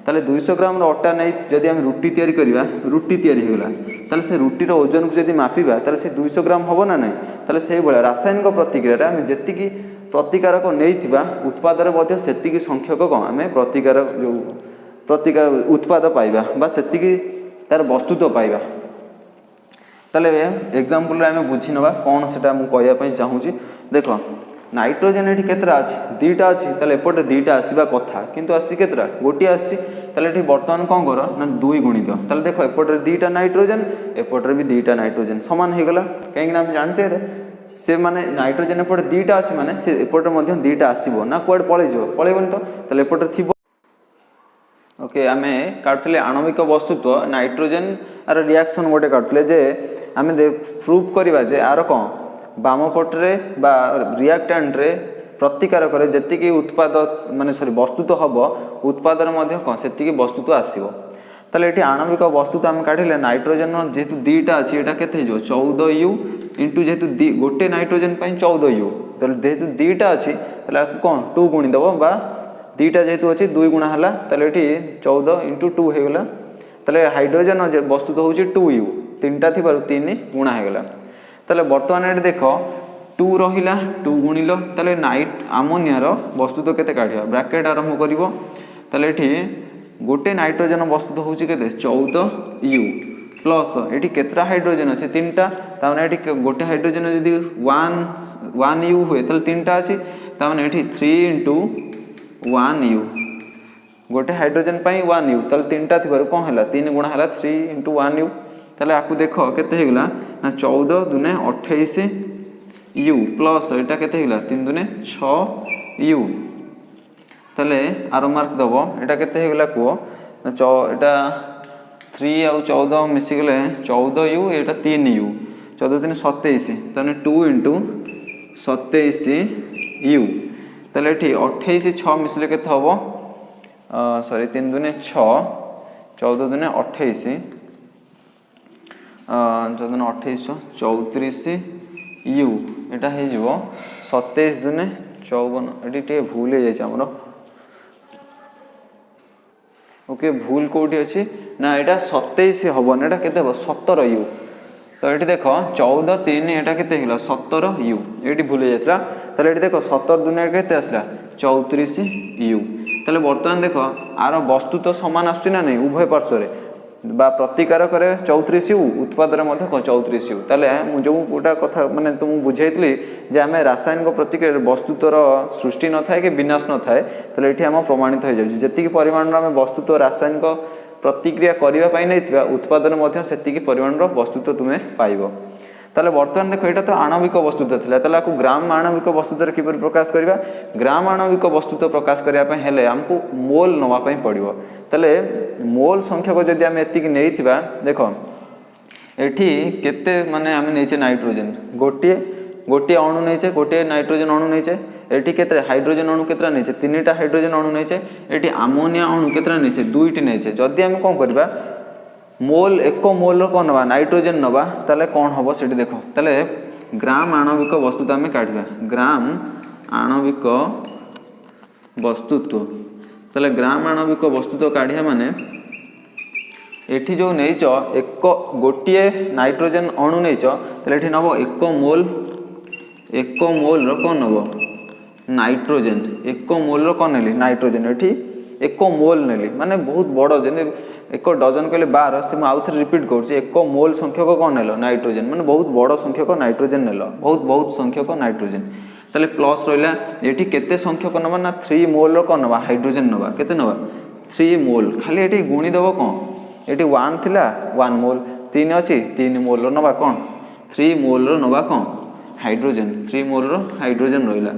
ताले 200 ग्राम अटा नहीं जदि आम रुटी तैयारी करवा रुटी तैयारी होगा ताले से रुटीर ओजन को जदि मापिबा ताले से 200 ग्राम हम ना नहीं ताले से भाया रासायनिक प्रतिक्रिया आम जी प्रतिकारक नहीं उत्पादन से संख्यक कौन आम प्रतिकारक जो प्रतिकार उत्पाद पाइबा बा सेतिकी तार वस्तुत्व पाइबा ताले एग्जांपल आम बुझी नवा कौन सेटा मु कहया पई चाहूची देख नाइट्रोजन एठी केतरा अछि दीटा अछि ताले एपटे दीटा आसीबा कथा किंतु आसी केतरा गोटी आसी ताले एठी वर्तमान कोन कर ना 2 गुणी दियो ताले देखो एपटे दीटा नाइट्रोजन एपटे भी दीटा नाइट्रोजन समान हे गला कहीं ना हम जानचे से माने नाइट्रोजन एपटे दीटा अछि माने से एपटे मध्य दीटा आसीबो ना कोड पळे जो पळेबन तो ताले एपटे थिबो ओके आम काटुले आणविक वस्तुत्व नाइट्रोजन आर रिएक्शन गोटे काटुले जे आम प्रूव करवा जे आर कौन बाम पटे बा रिएक्टेंट रे प्रतिकारक जी उत्पाद माने सॉरी वस्तुत्व हम उत्पादन कौन से वस्तुत्व आसो ताले ये आणविक वस्तुत्व आम काढ़ले नाइट्रोजन जेहेतु दीटा अच्छी यहाँ के 14 यू इंटू जेहेतु गोटे नाइट्रोजन 14 यू तो जेहेतु दीटा अच्छी कौन 2 गुणी दब बा दीटा जेहेतु अच्छी 2 गुणा है ताले ये 14 इंटू 2 होगला ताले हाइड्रोजन वस्तुत्व हूँ 2 यू 3टा थी 3 गुणा होगला ताले बर्तमान ये देख 2 रहा 2 गुणिल ताले नाइट आमोनियार वस्तुत्व केते काढ़िया ब्रैकेट आरंभ करिवो ताले ये गोटे नाइट्रोजन वस्तुत्व हूँ के 14 यू प्लस ये केतरा हाइड्रोजन अच्छे 3टा ताने ये गोटे हाइड्रोजन जदि 1 यू हुए ताले 3टा अच्छी ताने ये 3 इंटू 1 यू गोटे हाइड्रोजन पाई 1 यू ताले तीनटा थिबार कौन है 3 गुणा है 3 इंटू 1 यू ताले आकु देख केते होगला ना 14 दुने 28 यू प्लस एटा केते होगला 3 दुने 6 यू ताले आर मार्क दबो एटा केते होगला को एटा 3 आउ 14 मिसी गले 14 यू एटा 3 यू 14 3 27 ताने 2 इंटू 27 यू ताले एठी 28 6 मिसले केते हबो सॉरी 3 दुने 6 14 दुने 28 14 दुने 28 34 यू एटा हे जीवो 27 दुने 54 एटी टे भूल हे जाय हमरो ओके भूल कोठी अछि ना एटा 27 हबन एटा केते हबो 17 यू तो ये देख 14 3 एटा केते हिला 17 यू एटी भूल जातला ताले एटी देख 17 दुनिया केते आसला 34 यू ताले वर्तमान देख आर वस्तु तो समान आसुची ना नहीं उभय पार्श्व रे बा प्रतिकार करे 34 यू उत्पाद रे मध्ये 34 यू ताले मु जो गोटा कथा माने तुम बुझाइतली जे हमें रासायनिक प्रतिक्रिया वस्तुत्वर सृष्टि न थाए कि विनाश न थाए ताले एठी हम प्रमाणित हो जाउची जति की परिमाण रे हमें वस्तुत्व रासायनिक प्रतिक्रिया करिवा पाई नैथिबा उत्पादन मध्ये सेतिकी परिमाण रो वस्तुत्व तुमे पाइबो ताले वर्तमान देखो एटा तो आणविक वस्तुत्व थिला ताले आकु ग्राम आणविक वस्तुत्व किपर प्रकाश करिवा ग्राम आणविक वस्तुत्व प्रकाश करिया पय हेले हमकु मोल नवा पय पड़िबो ताले मोल संख्या को जदी हम एतिकी नैथिबा देखो एठी केते माने हम नैचे नाइट्रोजन गोटे अणु नैचे गोटे नाइट्रोजन अणु नैचे एठी केते हाइड्रोजन अणु केतरा नैचे तीनटा हाइड्रोजन अणु नैचे एठी अमोनिया अणु केतरा नैचे दुईटी नैचे जदी हम कोन करबा मोल एक मोल रो कोन नबा नाइट्रोजन नबा ताले कोन हबो सेठी देखो ताले ग्राम आणविक वस्तुत्व हम काढबा ग्राम आणविक वस्तुत्व ताले ग्राम आणविक वस्तुत्व काढिया माने एठी जो नैच एक गोटे नाइट्रोजन अणु नैच ताले एठी नबो एक मोल रो कोन नबो नाइट्रोजन एक मोल रो कोन नेली नाइट्रोजन एठी एक मोल नेली माने बहुत बड़ जने एक डजन कहले 12 से आउ थे रिपीट करूँ एक मोल संख्यक कौन नेल नाइट्रोजन माने बहुत बड़ संख्यक नाइट्रोजन नेल बहुत संख्यक नाइट्रोजन ताले प्लस रहिला एठी केते संख्यक नबा ना 3 मोल रो कोन नबा हाइड्रोजन नबा केते नबा 3 मोल खाली एठी गुणी देबो कोन एठी 1 थिला 1 मोल 3 अछि 3 मोल रो नबा कोन 3 मोल रो नबा कोन हाइड्रोजन 3 मोल रो हाइड्रोजन रहिला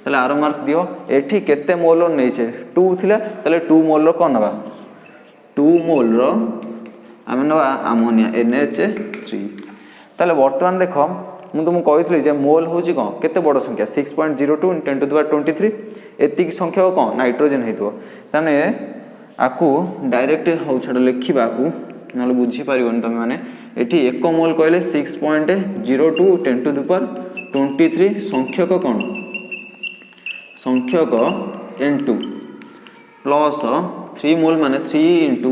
ताले आरो मार्क दियो एठी केते मोल रो नैचे 2 थिला ताले 2 मोल रो कोन नबा 2 मोल रो आम नवा अमोनिया NH3 ताले वर्तमान देख मु तुम कही जे मोल हूँ कौन केते बड़ संख्या 6.02 × 10⁻23 एतिक संख्या कौन नाइट्रोजन हेतु ताने आकु डायरेक्ट हो छाड़ लिखा ना बुझी पारिबन तुम माने एठी एक मोल कहले 6.02 × 10⁻23 संख्यक कौन संख्यक N2 प्लस 3 मोल माने 3 इंटू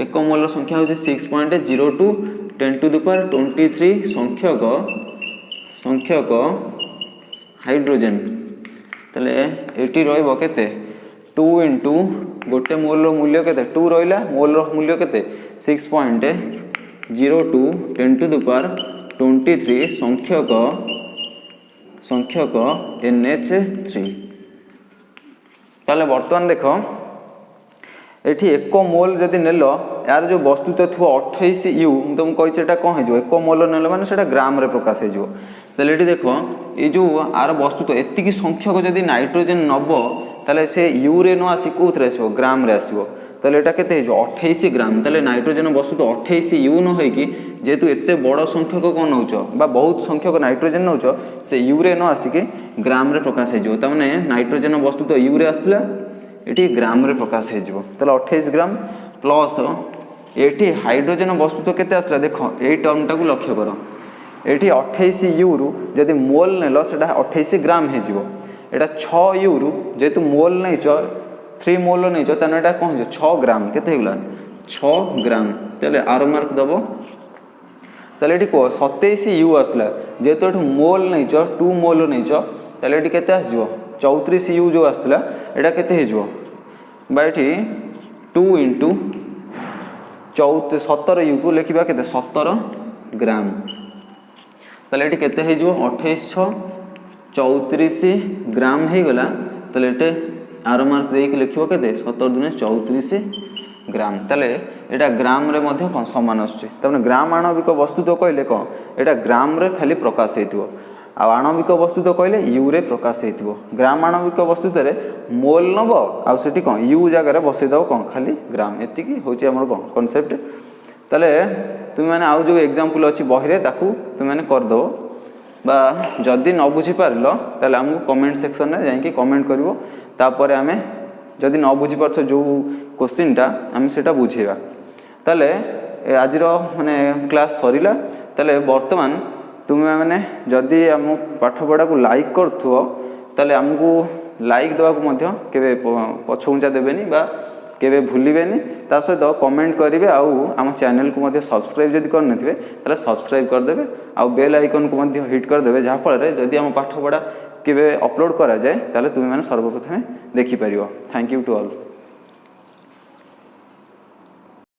एक मोल संख्या होची 6.02 × 10⁻23 संख्यक हाइड्रोजन तले एटी रहइबो केते 2 इंटू गोटे मोल रो मूल्य केते 2 रहिला मोल रो मूल्य केते 6.02 × 10⁻23 संख्यक NH3 ताले वर्तमान देखो एठी एक मोल जदि नेल यार जो वस्तुत्व थो 28 यू तुम कहि एटा कोन हे जो एक मोल नेल माने सेटा ग्राम रे प्रकाश हे जो तले एठी देखो ए जो आर वस्तुत्व एतिकी संख्यक जदि नाइट्रोजन नबो तले से यू रे न आसी कोथरे आसीबो ग्राम रे आसीबो तले एटा केते हे जो 28 ग्राम तले नाइट्रोजन वस्तुत्व 28 यू न होई कि जेतु एते बड़ संख्यक कोन नउचो बा बहुत संख्यक नाइट्रोजन नउचो से यू रे न आसी कि ग्राम रे प्रकाश हे जो त माने नाइट्रोजन वस्तुत्व यू रे आस्तला एटी ग्राम रे प्रकाश हे जिवो तले 28 ग्राम प्लस एटी हाइड्रोजन वस्तुत्व केते आसला देखो एई टर्म टाकू लक्ष्य करो एटी 28 यू रु जदि मोल नेलो सेटा 28 ग्राम हे जिवो एटा 6 यू रु जेतु मोल नै छ 3 मोल नै छ तने एटा कोन छ 6 ग्राम केते हेगला 6 ग्राम तले आर मार्क दबो तले एटी को 27 यू आसला जेतु एठु मोल नै छ 2 मोल नै छ तले एटी केते आस जिवो 34 यू जो आसला एटा केते हे जिवो बाइटी 2 इंटू 17 यू को लिखा के 17 ग्राम ताले केते 28 34 ग्राम हो गला ताले आर मार्क देके लिखिबो केते 17 दुने 34 ग्राम ताले एटा ग्राम रे मध्ये कोन समान आछे तने ग्राम आणविक वस्तु तो कहले कोन एटा ग्राम रे खाली प्रकाश हेतिबो आ आणविक वस्तु तो कहले यू रे प्रकाश हेतिबो ग्राम आणविक वस्तु तरे मोल नबो आ सेठी कोन यू जगह रे बसै दबो कोन खाली ग्राम एतिकी होची हमर कोन कांसेप्ट ताले तुम माने आउ जो एग्जांपल अछि बहि रे ताकू तुम माने कर दो बा जदी न बुझी पारलो ताले हमहु कमेंट सेक्शन रे जाई कि कमेंट करबो तापर आमे जदी न बुझी पारथो जो क्वेश्चन टा आमे सेटा बुझेबा ताले आज रो माने क्लास सरीला ताले वर्तमान तुमे माने जदी हम पाठ पढा को लाइक करथो ताले हमकु लाइक देबा को मध्य केबे पछौंचा देबेनी बा केबे भूलिबेनी ता सहित कमेंट करिवे आउ हम चैनल को मध्य सब्सक्राइब जदी कर नथिबे ताले सब्सक्राइब कर देबे आउ बेल आइकन को मध्य हिट कर देबे जहा फल रे जदी हम पाठ पढा केबे अपलोड करा जाय ताले तुमे माने सर्वप्रथमे देखि परियो थैंक यू टू ऑल।